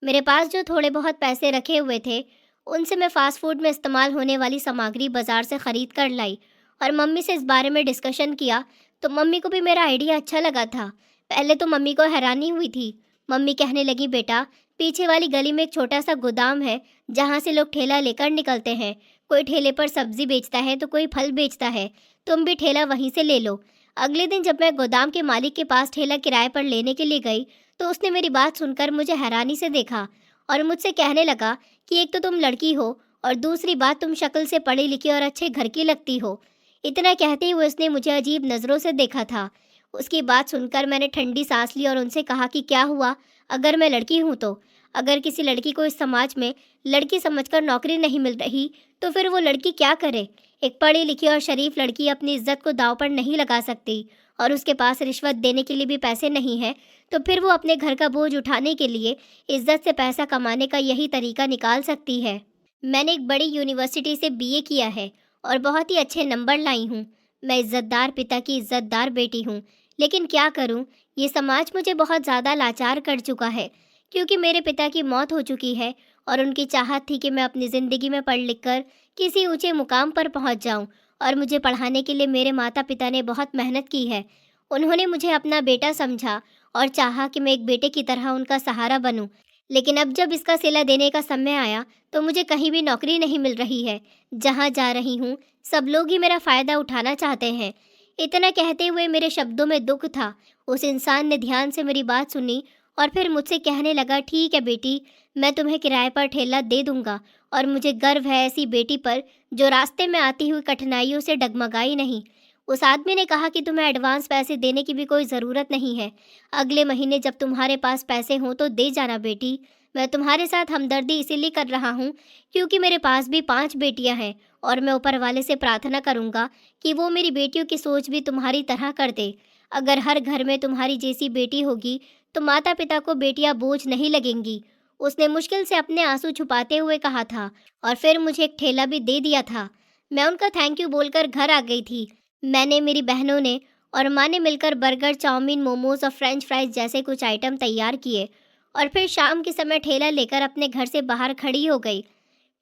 मेरे पास जो थोड़े बहुत पैसे रखे हुए थे उनसे मैं फ़ास्ट फूड में इस्तेमाल होने वाली सामग्री बाज़ार से ख़रीद कर लाई और मम्मी से इस बारे में डिस्कशन किया तो मम्मी को भी मेरा आइडिया अच्छा लगा था। पहले तो मम्मी को हैरानी हुई थी। मम्मी कहने लगी, बेटा, पीछे वाली गली में एक छोटा सा गोदाम है जहाँ से लोग ठेला लेकर निकलते हैं। कोई ठेले पर सब्जी बेचता है तो कोई फल बेचता है। तुम भी ठेला वहीं से ले लो। अगले दिन जब मैं गोदाम के मालिक के पास ठेला किराए पर लेने के लिए गई तो उसने मेरी बात सुनकर मुझे हैरानी से देखा और मुझसे कहने लगा कि एक तो तुम लड़की हो और दूसरी बात तुम शक्ल से पढ़ी लिखी और अच्छे घर की लगती हो। इतना कहते हुए उसने मुझे अजीब नज़रों से देखा था। उसकी बात सुनकर मैंने ठंडी सांस ली और उनसे कहा कि क्या हुआ अगर मैं लड़की हूँ तो? अगर किसी लड़की को इस समाज में लड़की समझकर नौकरी नहीं मिल रही तो फिर वो लड़की क्या करे? एक पढ़ी लिखी और शरीफ लड़की अपनी इज्जत को दांव पर नहीं लगा सकती और उसके पास रिश्वत देने के लिए भी पैसे नहीं है, तो फिर वो अपने घर का बोझ उठाने के लिए इज्जत से पैसा कमाने का यही तरीका निकाल सकती है। मैंने एक बड़ी यूनिवर्सिटी से बीए किया है और बहुत ही अच्छे नंबर लाई हूँ। मैं इज्जतदार पिता की इज्जतदार बेटी हूँ, लेकिन क्या करूं, ये समाज मुझे बहुत ज़्यादा लाचार कर चुका है, क्योंकि मेरे पिता की मौत हो चुकी है और उनकी चाहत थी कि मैं अपनी ज़िंदगी में पढ़ लिख कर किसी ऊंचे मुकाम पर पहुंच जाऊं। और मुझे पढ़ाने के लिए मेरे माता पिता ने बहुत मेहनत की है। उन्होंने मुझे अपना बेटा समझा और चाहा कि मैं एक बेटे की तरह उनका सहारा बनूं। लेकिन अब जब इसका सिला देने का समय आया तो मुझे कहीं भी नौकरी नहीं मिल रही है। जहां जा रही हूं, सब लोग ही मेरा फ़ायदा उठाना चाहते हैं। इतना कहते हुए मेरे शब्दों में दुख था। उस इंसान ने ध्यान से मेरी बात सुनी और फिर मुझसे कहने लगा, ठीक है बेटी, मैं तुम्हें किराए पर ठेला दे दूंगा और मुझे गर्व है ऐसी बेटी पर जो रास्ते में आती हुई कठिनाइयों से डगमगाई नहीं। उस आदमी ने कहा कि तुम्हें एडवांस पैसे देने की भी कोई ज़रूरत नहीं है। अगले महीने जब तुम्हारे पास पैसे हों तो दे जाना बेटी। मैं तुम्हारे साथ हमदर्दी इसीलिए कर रहा हूँ क्योंकि मेरे पास भी 5 बेटियाँ हैं और मैं ऊपर वाले से प्रार्थना करूँगा कि वो मेरी बेटियों की सोच भी तुम्हारी तरह कर दे। अगर हर घर में तुम्हारी जैसी बेटी होगी तो माता पिता को बेटियाँ बोझ नहीं लगेंगी। उसने मुश्किल से अपने आंसू छुपाते हुए कहा था और फिर मुझे एक ठेला भी दे दिया था। मैं उनका थैंक यू बोलकर घर आ गई थी। मैंने, मेरी बहनों ने और माँ ने मिलकर बर्गर, चाउमीन, मोमोज और फ्रेंच फ्राइज जैसे कुछ आइटम तैयार किए और फिर शाम के समय ठेला लेकर अपने घर से बाहर खड़ी हो गई।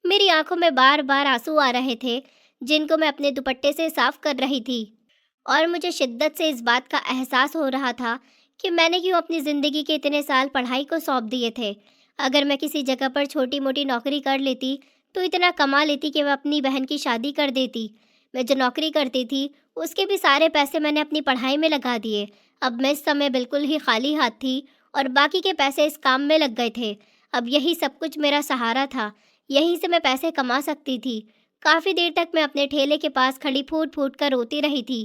मेरी आंखों में बार बार आंसू आ रहे थे जिनको मैं अपने दुपट्टे से साफ कर रही थी और मुझे शिद्दत से इस बात का एहसास हो रहा था कि मैंने क्यों अपनी ज़िंदगी के इतने साल पढ़ाई को सौंप दिए थे। अगर मैं किसी जगह पर छोटी मोटी नौकरी कर लेती तो इतना कमा लेती कि मैं अपनी बहन की शादी कर देती। मैं जो नौकरी करती थी उसके भी सारे पैसे मैंने अपनी पढ़ाई में लगा दिए। अब मैं इस समय बिल्कुल ही खाली हाथ थी और बाकी के पैसे इस काम में लग गए थे। अब यही सब कुछ मेरा सहारा था, यहीं से मैं पैसे कमा सकती थी। काफ़ी देर तक मैं अपने ठेले के पास खड़ी फूट फूट कर रोती रही थी।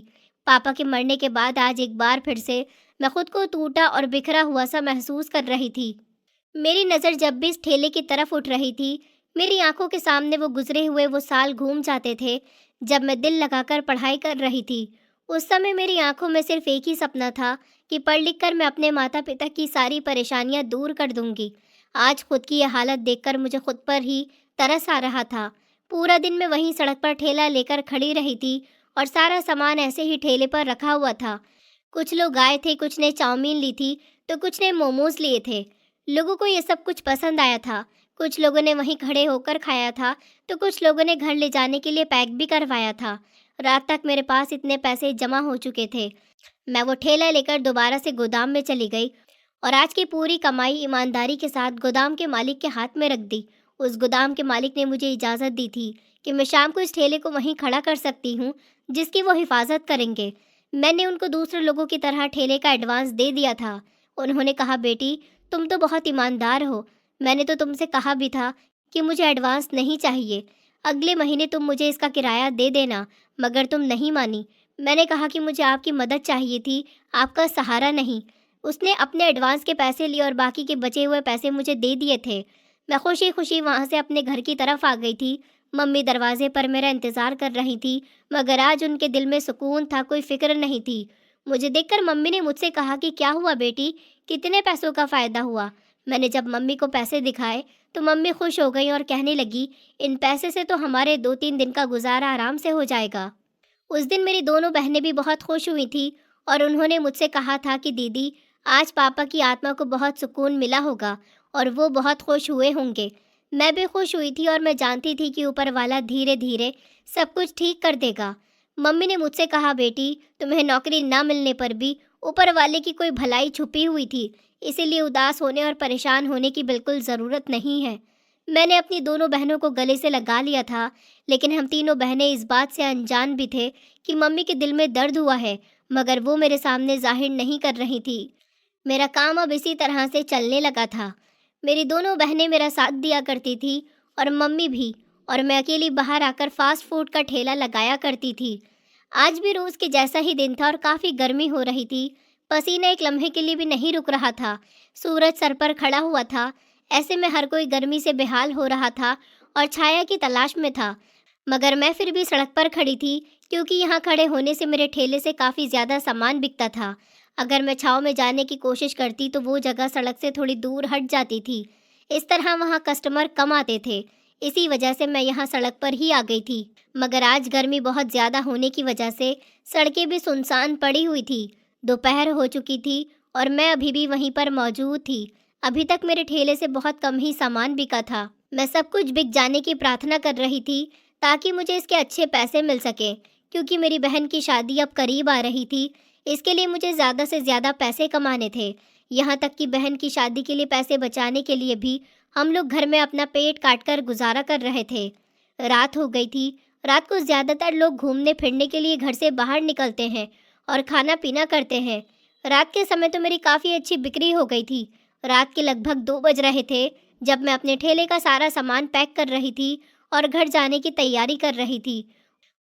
पापा के मरने के बाद आज एक बार फिर से मैं खुद को टूटा और बिखरा हुआ सा महसूस कर रही थी। मेरी नज़र जब भी इस ठेले की तरफ उठ रही थी, मेरी आंखों के सामने वो गुजरे हुए वो साल घूम जाते थे जब मैं दिल लगाकर पढ़ाई कर रही थी। उस समय मेरी आंखों में सिर्फ एक ही सपना था कि पढ़ लिख कर मैं अपने माता पिता की सारी परेशानियां दूर कर दूंगी। आज खुद की यह हालत देखकर मुझे खुद पर ही तरस आ रहा था। पूरा दिन मैं वहीं सड़क पर ठेला लेकर खड़ी रही थी और सारा सामान ऐसे ही ठेले पर रखा हुआ था। कुछ लोग आए थे, कुछ ने चाउमीन ली थी तो कुछ ने मोमोज लिए थे। लोगों को ये सब कुछ पसंद आया था। कुछ लोगों ने वहीं खड़े होकर खाया था तो कुछ लोगों ने घर ले जाने के लिए पैक भी करवाया था। रात तक मेरे पास इतने पैसे जमा हो चुके थे। मैं वो ठेला लेकर दोबारा से गोदाम में चली गई और आज की पूरी कमाई ईमानदारी के साथ गोदाम के मालिक के हाथ में रख दी। उस गोदाम के मालिक ने मुझे इजाज़त दी थी कि मैं शाम को इस ठेले को वहीं खड़ा कर सकती हूँ जिसकी वो हिफाजत करेंगे। मैंने उनको दूसरे लोगों की तरह ठेले का एडवांस दे दिया था। उन्होंने कहा, बेटी तुम तो बहुत ईमानदार हो। मैंने तो तुमसे कहा भी था कि मुझे एडवांस नहीं चाहिए, अगले महीने तुम मुझे इसका किराया दे देना, मगर तुम नहीं मानी। मैंने कहा कि मुझे आपकी मदद चाहिए थी, आपका सहारा नहीं। उसने अपने एडवांस के पैसे लिए और बाकी के बचे हुए पैसे मुझे दे दिए थे। मैं खुशी खुशी वहाँ से अपने घर की तरफ आ गई थी। मम्मी दरवाजे पर मेरा इंतज़ार कर रही थी, मगर आज उनके दिल में सुकून था, कोई फिक्र नहीं थी। मुझे देखकर मम्मी ने मुझसे कहा कि क्या हुआ बेटी, कितने पैसों का फ़ायदा हुआ। मैंने जब मम्मी को पैसे दिखाए तो मम्मी खुश हो गई और कहने लगी, इन पैसे से तो हमारे 2-3 दिन का गुजारा आराम से हो जाएगा। उस दिन मेरी दोनों बहनें भी बहुत खुश हुई थी और उन्होंने मुझसे कहा था कि दीदी, आज पापा की आत्मा को बहुत सुकून मिला होगा और वो बहुत खुश हुए होंगे। मैं भी खुश हुई थी और मैं जानती थी कि ऊपर वाला धीरे धीरे सब कुछ ठीक कर देगा। मम्मी ने मुझसे कहा, बेटी तुम्हें नौकरी ना मिलने पर भी ऊपर वाले की कोई भलाई छुपी हुई थी, इसीलिए उदास होने और परेशान होने की बिल्कुल ज़रूरत नहीं है। मैंने अपनी दोनों बहनों को गले से लगा लिया था, लेकिन हम तीनों बहनें इस बात से अनजान भी थे कि मम्मी के दिल में दर्द हुआ है, मगर वो मेरे सामने जाहिर नहीं कर रही थी। मेरा काम अब इसी तरह से चलने लगा था। मेरी दोनों बहनें मेरा साथ दिया करती थी और मम्मी भी, और मैं अकेली बाहर आकर फास्ट फूड का ठेला लगाया करती थी। आज भी रोज़ के जैसा ही दिन था और काफ़ी गर्मी हो रही थी। पसीना एक लम्हे के लिए भी नहीं रुक रहा था। सूरज सर पर खड़ा हुआ था। ऐसे में हर कोई गर्मी से बेहाल हो रहा था और छाया की तलाश में था, मगर मैं फिर भी सड़क पर खड़ी थी क्योंकि यहाँ खड़े होने से मेरे ठेले से काफ़ी ज़्यादा सामान बिकता था। अगर मैं छाँव में जाने की कोशिश करती तो वो जगह सड़क से थोड़ी दूर हट जाती थी। इस तरह वहाँ कस्टमर कम आते थे। इसी वजह से मैं यहाँ सड़क पर ही आ गई थी, मगर आज गर्मी बहुत ज़्यादा होने की वजह से सड़कें भी सुनसान पड़ी हुई थी। दोपहर हो चुकी थी और मैं अभी भी वहीं पर मौजूद थी। अभी तक मेरे ठेले से बहुत कम ही सामान बिका था। मैं सब कुछ बिक जाने की प्रार्थना कर रही थी ताकि मुझे इसके अच्छे पैसे मिल सकें, क्योंकि मेरी बहन की शादी अब करीब आ रही थी। इसके लिए मुझे ज़्यादा से ज़्यादा पैसे कमाने थे। यहाँ तक कि बहन की शादी के लिए पैसे बचाने के लिए भी हम लोग घर में अपना पेट काट कर गुजारा कर रहे थे। रात हो गई थी। रात को ज़्यादातर लोग घूमने फिरने के लिए घर से बाहर निकलते हैं और खाना पीना करते हैं। रात के समय तो मेरी काफ़ी अच्छी बिक्री हो गई थी। रात के लगभग 2 बज रहे थे जब मैं अपने ठेले का सारा सामान पैक कर रही थी और घर जाने की तैयारी कर रही थी।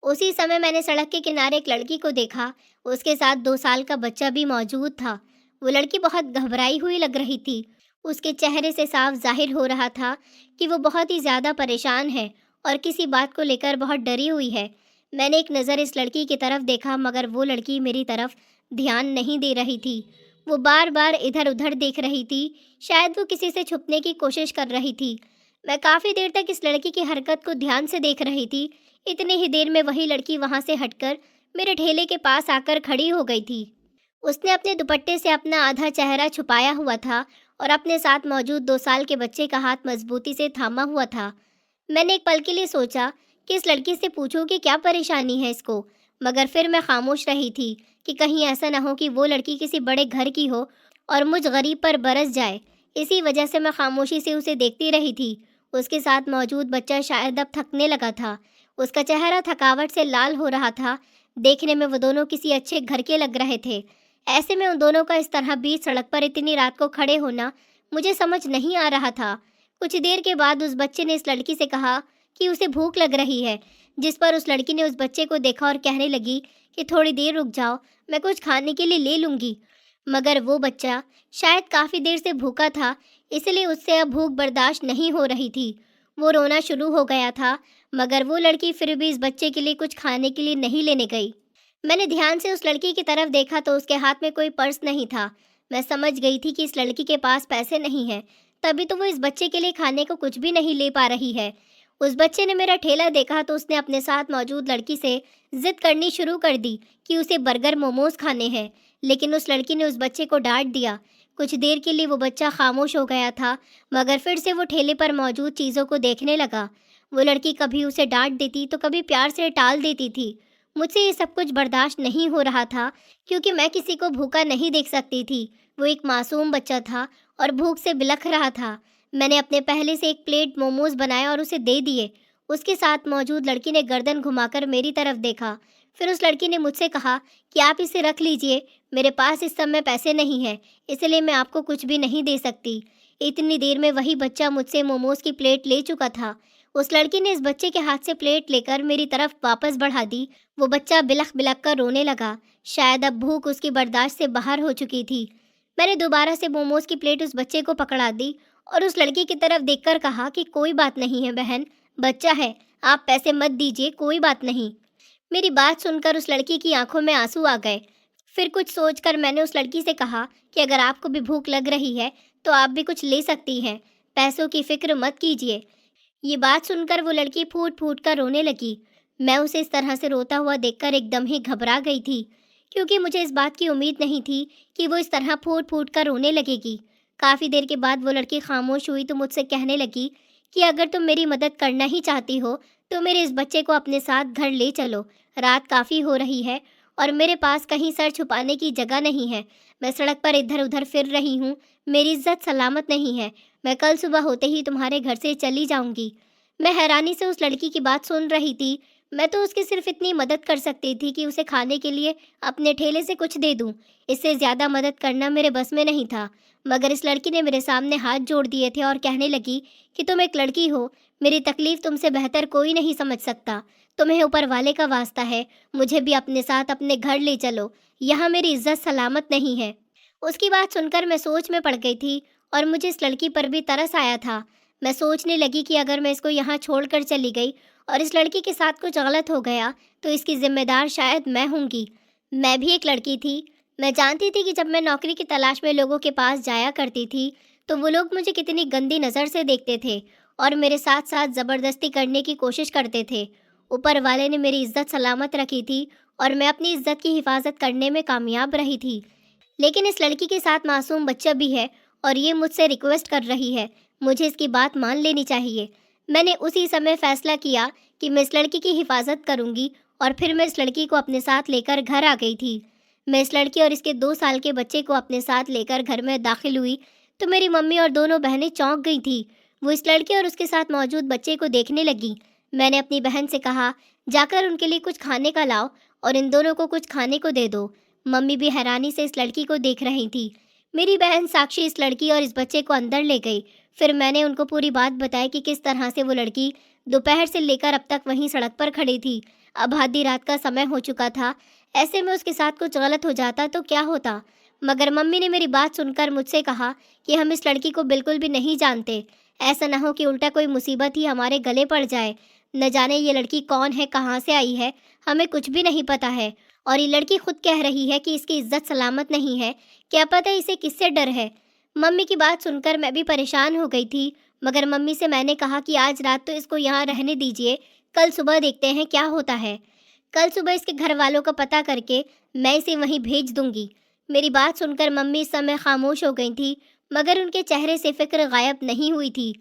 उसी समय मैंने सड़क के किनारे एक लड़की को देखा। उसके साथ 2 साल का बच्चा भी मौजूद था। वो लड़की बहुत घबराई हुई लग रही थी। उसके चेहरे से साफ जाहिर हो रहा था कि वो बहुत ही ज़्यादा परेशान है और किसी बात को लेकर बहुत डरी हुई है। मैंने एक नज़र इस लड़की की तरफ देखा, मगर वो लड़की मेरी तरफ ध्यान नहीं दे रही थी। वो बार बार इधर उधर देख रही थी। शायद वो किसी से छुपने की कोशिश कर रही थी। मैं काफ़ी देर तक इस लड़की की हरकत को ध्यान से देख रही थी। इतनी ही देर में वही लड़की वहाँ से हटकर मेरे ठेले के पास आकर खड़ी हो गई थी। उसने अपने दुपट्टे से अपना आधा चेहरा छुपाया हुआ था और अपने साथ मौजूद 2 साल के बच्चे का हाथ मजबूती से थामा हुआ था। मैंने एक पल के लिए सोचा कि इस लड़की से पूछूं कि क्या परेशानी है इसको, मगर फिर मैं खामोश रही थी कि कहीं ऐसा ना हो कि वो लड़की किसी बड़े घर की हो और मुझ गरीब पर बरस जाए। इसी वजह से मैं खामोशी से उसे देखती रही थी। उसके साथ मौजूद बच्चा शायद अब थकने लगा था। उसका चेहरा थकावट से लाल हो रहा था। देखने में वो दोनों किसी अच्छे घर के लग रहे थे। ऐसे में उन दोनों का इस तरह बीच सड़क पर इतनी रात को खड़े होना मुझे समझ नहीं आ रहा था। कुछ देर के बाद उस बच्चे ने इस लड़की से कहा कि उसे भूख लग रही है, जिस पर उस लड़की ने उस बच्चे को देखा और कहने लगी कि थोड़ी देर रुक जाओ, मैं कुछ खाने के लिए ले लूँगी। मगर वो बच्चा शायद काफ़ी देर से भूखा था, इसलिए उससे अब भूख बर्दाश्त नहीं हो रही थी। वो रोना शुरू हो गया था, मगर वो लड़की फिर भी इस बच्चे के लिए कुछ खाने के लिए नहीं लेने गई। मैंने ध्यान से उस लड़की की तरफ देखा तो उसके हाथ में कोई पर्स नहीं था। मैं समझ गई थी कि इस लड़की के पास पैसे नहीं हैं, तभी तो वो इस बच्चे के लिए खाने को कुछ भी नहीं ले पा रही है। उस बच्चे ने मेरा ठेला देखा तो उसने अपने साथ मौजूद लड़की से जिद करनी शुरू कर दी कि उसे बर्गर मोमोज खाने हैं, लेकिन उस लड़की ने उस बच्चे को डांट दिया। कुछ देर के लिए वो बच्चा खामोश हो गया था, मगर फिर से वो ठेले पर मौजूद चीज़ों को देखने लगा। वो लड़की कभी उसे डांट देती तो कभी प्यार से टाल देती थी। मुझसे ये सब कुछ बर्दाश्त नहीं हो रहा था, क्योंकि मैं किसी को भूखा नहीं देख सकती थी। वो एक मासूम बच्चा था और भूख से बिलख रहा था। मैंने अपने पहले से एक प्लेट मोमोज बनाए और उसे दे दिए। उसके साथ मौजूद लड़की ने गर्दन घुमाकर मेरी तरफ देखा। फिर उस लड़की ने मुझसे कहा कि आप इसे रख लीजिए, मेरे पास इस समय पैसे नहीं हैं, इसलिए मैं आपको कुछ भी नहीं दे सकती। इतनी देर में वही बच्चा मुझसे मोमोज की प्लेट ले चुका था। उस लड़की ने इस बच्चे के हाथ से प्लेट लेकर मेरी तरफ वापस बढ़ा दी। वो बच्चा बिलख बिलख कर रोने लगा। शायद अब भूख उसकी बर्दाश्त से बाहर हो चुकी थी। मैंने दोबारा से मोमोज की प्लेट उस बच्चे को पकड़ा दी और उस लड़की की तरफ देखकर कहा कि कोई बात नहीं है बहन, बच्चा है, आप पैसे मत दीजिए, कोई बात नहीं। मेरी बात सुनकर उस लड़की की आंखों में आंसू आ गए। फिर कुछ सोचकर मैंने उस लड़की से कहा कि अगर आपको भी भूख लग रही है तो आप भी कुछ ले सकती हैं, पैसों की फिक्र मत कीजिए। ये बात सुनकर वो लड़की फूट फूट कर रोने लगी। मैं उसे इस तरह से रोता हुआ देखकर एकदम ही घबरा गई थी, क्योंकि मुझे इस बात की उम्मीद नहीं थी कि वो इस तरह फूट फूट कर रोने लगेगी। काफ़ी देर के बाद वो लड़की खामोश हुई तो मुझसे कहने लगी कि अगर तुम मेरी मदद करना ही चाहती हो तो मेरे इस बच्चे को अपने साथ घर ले चलो। रात काफ़ी हो रही है और मेरे पास कहीं सर छुपाने की जगह नहीं है। मैं सड़क पर इधर उधर फिर रही हूँ, मेरी इज्जत सलामत नहीं है। मैं कल सुबह होते ही तुम्हारे घर से चली जाऊंगी। मैं हैरानी से उस लड़की की बात सुन रही थी। मैं तो उसकी सिर्फ इतनी मदद कर सकती थी कि उसे खाने के लिए अपने ठेले से कुछ दे दूं। इससे ज़्यादा मदद करना मेरे बस में नहीं था। मगर इस लड़की ने मेरे सामने हाथ जोड़ दिए थे और कहने लगी कि तुम एक लड़की हो, मेरी तकलीफ़ तुमसे बेहतर कोई नहीं समझ सकता। तुम्हें ऊपर वाले का वास्ता है, मुझे भी अपने साथ अपने घर ले चलो, यहाँ मेरी इज्जत सलामत नहीं है। उसकी बात सुनकर मैं सोच में पड़ गई थी और मुझे इस लड़की पर भी तरस आया था। मैं सोचने लगी कि अगर मैं इसको यहाँ छोड़कर चली गई और इस लड़की के साथ कुछ गलत हो गया तो इसकी जिम्मेदार शायद मैं होंगी। मैं भी एक लड़की थी। मैं जानती थी कि जब मैं नौकरी की तलाश में लोगों के पास जाया करती थी तो वो लोग मुझे कितनी गंदी नज़र से देखते थे और मेरे साथ साथ ज़बरदस्ती करने की कोशिश करते थे। ऊपर वाले ने मेरी इज्जत सलामत रखी थी और मैं अपनी इज्जत की हिफाजत करने में कामयाब रही थी। लेकिन इस लड़की के साथ मासूम बच्चा भी है और ये मुझसे रिक्वेस्ट कर रही है। मुझे इसकी बात मान लेनी चाहिए। मैंने उसी समय फैसला किया कि मैं इस लड़की की हिफाजत करूंगी और फिर मैं इस लड़की को अपने साथ लेकर घर आ गई थी। मैं इस लड़की और इसके 2 साल के बच्चे को अपने साथ लेकर घर में दाखिल हुई तो मेरी मम्मी और दोनों बहनें चौंक गई थी। वो इस लड़के और उसके साथ मौजूद बच्चे को देखने लगी। मैंने अपनी बहन से कहा, जाकर उनके लिए कुछ खाने का लाओ और इन दोनों को कुछ खाने को दे दो। मम्मी भी हैरानी से इस लड़की को देख रही थी। मेरी बहन साक्षी इस लड़की और इस बच्चे को अंदर ले गई। फिर मैंने उनको पूरी बात बताई कि किस तरह से वो लड़की दोपहर से लेकर अब तक वहीं सड़क पर खड़ी थी। अब आधी रात का समय हो चुका था। ऐसे में उसके साथ कुछ गलत हो जाता तो क्या होता। मगर मम्मी ने मेरी बात सुनकर मुझसे कहा कि हम इस लड़की को बिल्कुल भी नहीं जानते। ऐसा ना हो कि उल्टा कोई मुसीबत ही हमारे गले पड़ जाए। न जाने ये लड़की कौन है, कहाँ से आई है, हमें कुछ भी नहीं पता है। और ये लड़की खुद कह रही है कि इसकी इज्जत सलामत नहीं है। क्या पता इसे किससे डर है। मम्मी की बात सुनकर मैं भी परेशान हो गई थी। मगर मम्मी से मैंने कहा कि आज रात तो इसको यहाँ रहने दीजिए, कल सुबह देखते हैं क्या होता है। कल सुबह इसके घर वालों का पता करके मैं इसे वहीं भेज दूंगी। मेरी बात सुनकर मम्मी इस समय खामोश हो गई थी, मगर उनके चेहरे से फिक्र गायब नहीं हुई थी।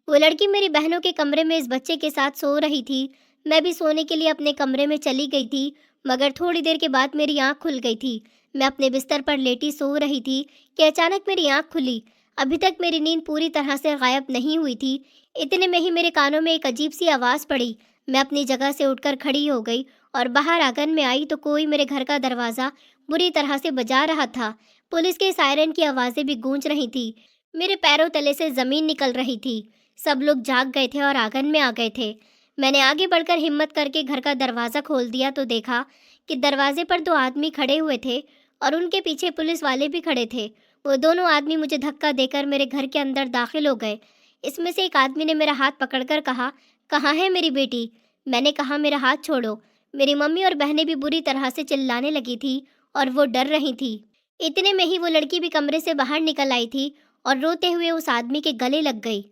वो लड़की मेरी बहनों के कमरे में इस बच्चे के साथ सो रही थी। मैं भी सोने के लिए अपने कमरे में चली गई थी, मगर थोड़ी देर के बाद मेरी आंख खुल गई थी। मैं अपने बिस्तर पर लेटी सो रही थी कि अचानक मेरी आंख खुली। अभी तक मेरी नींद पूरी तरह से गायब नहीं हुई थी। इतने में ही मेरे कानों में एक अजीब सी आवाज़ पड़ी। मैं अपनी जगह से उठकर खड़ी हो गई और बाहर आंगन में आई तो कोई मेरे घर का दरवाज़ा बुरी तरह से बजा रहा था। पुलिस के सायरन की आवाज़ें भी गूंज रही थी। मेरे पैरों तले से ज़मीन निकल रही थी। सब लोग जाग गए थे और आंगन में आ गए थे। मैंने आगे बढ़कर हिम्मत करके घर का दरवाज़ा खोल दिया तो देखा कि दरवाजे पर 2 आदमी खड़े हुए थे और उनके पीछे पुलिस वाले भी खड़े थे। वो दोनों आदमी मुझे धक्का देकर मेरे घर के अंदर दाखिल हो गए। इसमें से एक आदमी ने मेरा हाथ पकड़कर कहा, कहाँ है मेरी बेटी? मैंने कहा, मेरा हाथ छोड़ो। मेरी मम्मी और बहनें भी बुरी तरह से चिल्लाने लगी थी और वो डर रही थी। इतने में ही वो लड़की भी कमरे से बाहर निकल आई थी और रोते हुए उस आदमी के गले लग गई।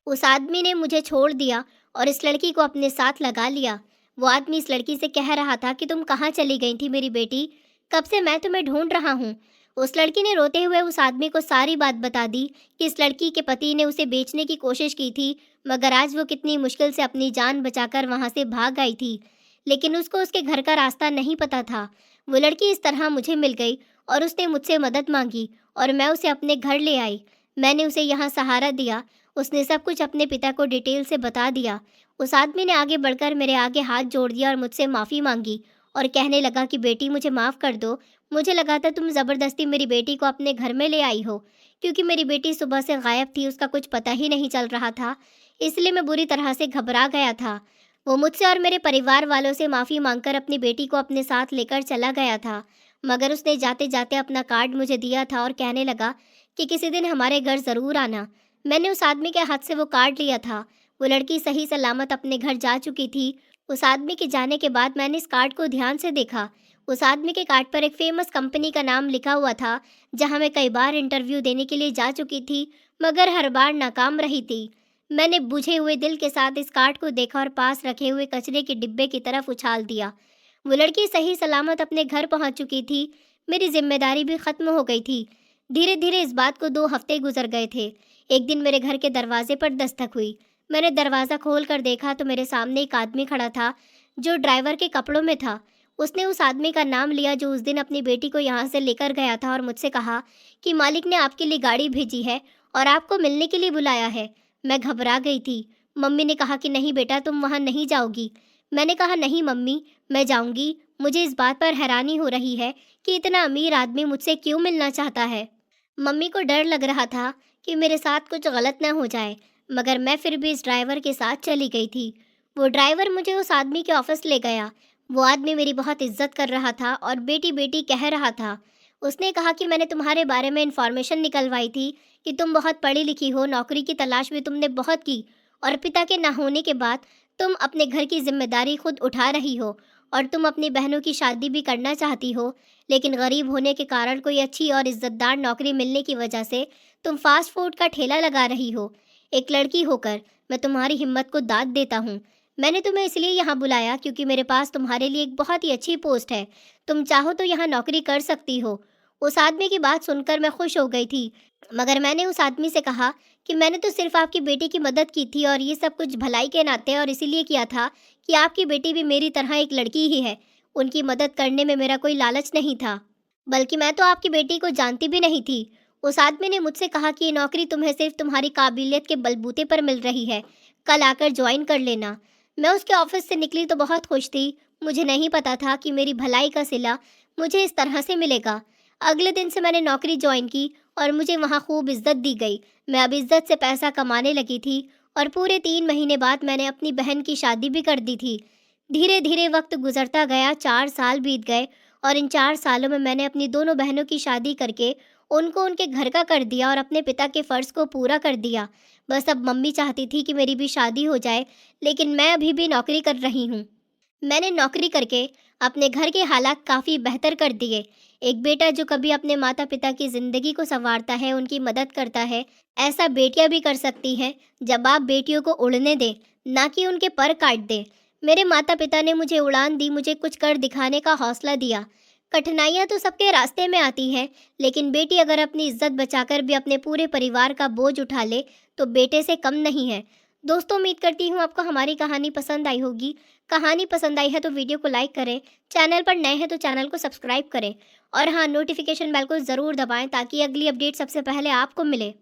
उस आदमी ने मुझे छोड़ दिया और इस लड़की को अपने साथ लगा लिया। वो आदमी इस लड़की से कह रहा था कि तुम कहाँ चली गई थी मेरी बेटी? कब से मैं तुम्हें ढूंढ रहा हूँ। उस लड़की ने रोते हुए उस आदमी को सारी बात बता दी कि इस लड़की के पति ने उसे बेचने की कोशिश की थी, मगर आज वो कितनी मुश्किल से अपनी जान बचाकर वहाँ से भाग आई थी। लेकिन उसको उसके घर का रास्ता नहीं पता था। वो लड़की इस तरह मुझे मिल गई और उसने मुझसे मदद मांगी और मैं उसे अपने घर ले आई। मैंने उसे यहाँ सहारा दिया। उसने सब कुछ अपने पिता को डिटेल से बता दिया। उस आदमी ने आगे बढ़कर मेरे आगे हाथ जोड़ दिया और मुझसे माफ़ी मांगी और कहने लगा कि बेटी मुझे माफ़ कर दो। मुझे लगा था तुम ज़बरदस्ती मेरी बेटी को अपने घर में ले आई हो, क्योंकि मेरी बेटी सुबह से गायब थी, उसका कुछ पता ही नहीं चल रहा था। इसलिए मैं बुरी तरह से घबरा गया था। वो मुझसे और मेरे परिवार वालों से माफ़ी मांगकर अपनी बेटी को अपने साथ लेकर चला गया था। मगर उसने जाते जाते अपना कार्ड मुझे दिया था और कहने लगा कि किसी दिन हमारे घर ज़रूर आना। मैंने उस आदमी के हाथ से वो कार्ड लिया था। वो लड़की सही सलामत अपने घर जा चुकी थी। उस आदमी के जाने के बाद मैंने इस कार्ड को ध्यान से देखा। उस आदमी के कार्ड पर एक फेमस कंपनी का नाम लिखा हुआ था, जहां मैं कई बार इंटरव्यू देने के लिए जा चुकी थी, मगर हर बार नाकाम रही थी। मैंने बुझे हुए दिल के साथ इस कार्ड को देखा और पास रखे हुए कचरे के डिब्बे की तरफ उछाल दिया। वो लड़की सही सलामत अपने घर पहुंच चुकी थी। मेरी जिम्मेदारी भी खत्म हो गई थी। धीरे धीरे इस बात को 2 हफ्ते गुजर गए थे। एक दिन मेरे घर के दरवाजे पर दस्तक हुई। मैंने दरवाज़ा खोल कर देखा तो मेरे सामने एक आदमी खड़ा था जो ड्राइवर के कपड़ों में था। उसने उस आदमी का नाम लिया जो उस दिन अपनी बेटी को यहाँ से लेकर गया था और मुझसे कहा कि मालिक ने आपके लिए गाड़ी भेजी है और आपको मिलने के लिए बुलाया है। मैं घबरा गई थी। मम्मी ने कहा कि नहीं बेटा, तुम वहाँ नहीं जाओगी। मैंने कहा नहीं मम्मी, मैं जाऊंगी। मुझे इस बात पर हैरानी हो रही है कि इतना अमीर आदमी मुझसे क्यों मिलना चाहता है। मम्मी को डर लग रहा था कि मेरे साथ कुछ गलत न हो जाए, मगर मैं फिर भी इस ड्राइवर के साथ चली गई थी। वो ड्राइवर मुझे उस आदमी के ऑफिस ले गया। वो आदमी मेरी बहुत इज्जत कर रहा था और बेटी बेटी कह रहा था। उसने कहा कि मैंने तुम्हारे बारे में इंफॉर्मेशन निकलवाई थी कि तुम बहुत पढ़ी लिखी हो, नौकरी की तलाश भी तुमने बहुत की और पिता के ना होने के बाद तुम अपने घर की जिम्मेदारी खुद उठा रही हो और तुम अपनी बहनों की शादी भी करना चाहती हो, लेकिन गरीब होने के कारण कोई अच्छी और इज्जतदार नौकरी मिलने की वजह से तुम फास्ट फूड का ठेला लगा रही हो। एक लड़की होकर मैं तुम्हारी हिम्मत को दाद देता हूँ, मैंने तुम्हें इसलिए यहाँ बुलाया क्योंकि मेरे पास तुम्हारे लिए एक बहुत ही अच्छी पोस्ट है। तुम चाहो तो यहाँ नौकरी कर सकती हो। उस आदमी की बात सुनकर मैं खुश हो गई थी, मगर मैंने उस आदमी से कहा कि मैंने तो सिर्फ आपकी बेटी की मदद की थी और ये सब कुछ भलाई के नाते और इसीलिए किया था कि आपकी बेटी भी मेरी तरह एक लड़की ही है। उनकी मदद करने में मेरा कोई लालच नहीं था, बल्कि मैं तो आपकी बेटी को जानती भी नहीं थी। उस आदमी ने मुझसे कहा कि ये नौकरी तुम्हें सिर्फ तुम्हारी काबिलियत के बलबूते पर मिल रही है, कल आकर ज्वाइन कर लेना। मैं उसके ऑफिस से निकली तो बहुत खुश थी। मुझे नहीं पता था कि मेरी भलाई का सिला मुझे इस तरह से मिलेगा। अगले दिन से मैंने नौकरी ज्वाइन की और मुझे वहाँ खूब इज्जत दी गई। मैं अब इज्जत से पैसा कमाने लगी थी और पूरे 3 महीने बाद मैंने अपनी बहन की शादी भी कर दी थी। धीरे धीरे वक्त गुजरता गया, 4 साल बीत गए और इन 4 सालों में मैंने अपनी दोनों बहनों की शादी करके उनको उनके घर का कर दिया और अपने पिता के फ़र्ज़ को पूरा कर दिया। बस अब मम्मी चाहती थी कि मेरी भी शादी हो जाए, लेकिन मैं अभी भी नौकरी कर रही हूँ। मैंने नौकरी करके अपने घर के हालात काफ़ी बेहतर कर दिए। एक बेटा जो कभी अपने माता पिता की ज़िंदगी को संवारता है, उनकी मदद करता है, ऐसा बेटियां भी कर सकती हैं जब आप बेटियों को उड़ने दें, ना कि उनके पर काट दें। मेरे माता पिता ने मुझे उड़ान दी, मुझे कुछ कर दिखाने का हौसला दिया। कठिनाइयाँ तो सबके रास्ते में आती हैं, लेकिन बेटी अगर अपनी इज्जत बचाकर भी अपने पूरे परिवार का बोझ उठा ले, तो बेटे से कम नहीं है। दोस्तों, उम्मीद करती हूँ आपको हमारी कहानी पसंद आई होगी। कहानी पसंद आई है तो वीडियो को लाइक करें, चैनल पर नए हैं तो चैनल को सब्सक्राइब करें और हाँ, नोटिफिकेशन बेल को ज़रूर दबाएं ताकि अगली अपडेट सबसे पहले आपको मिले।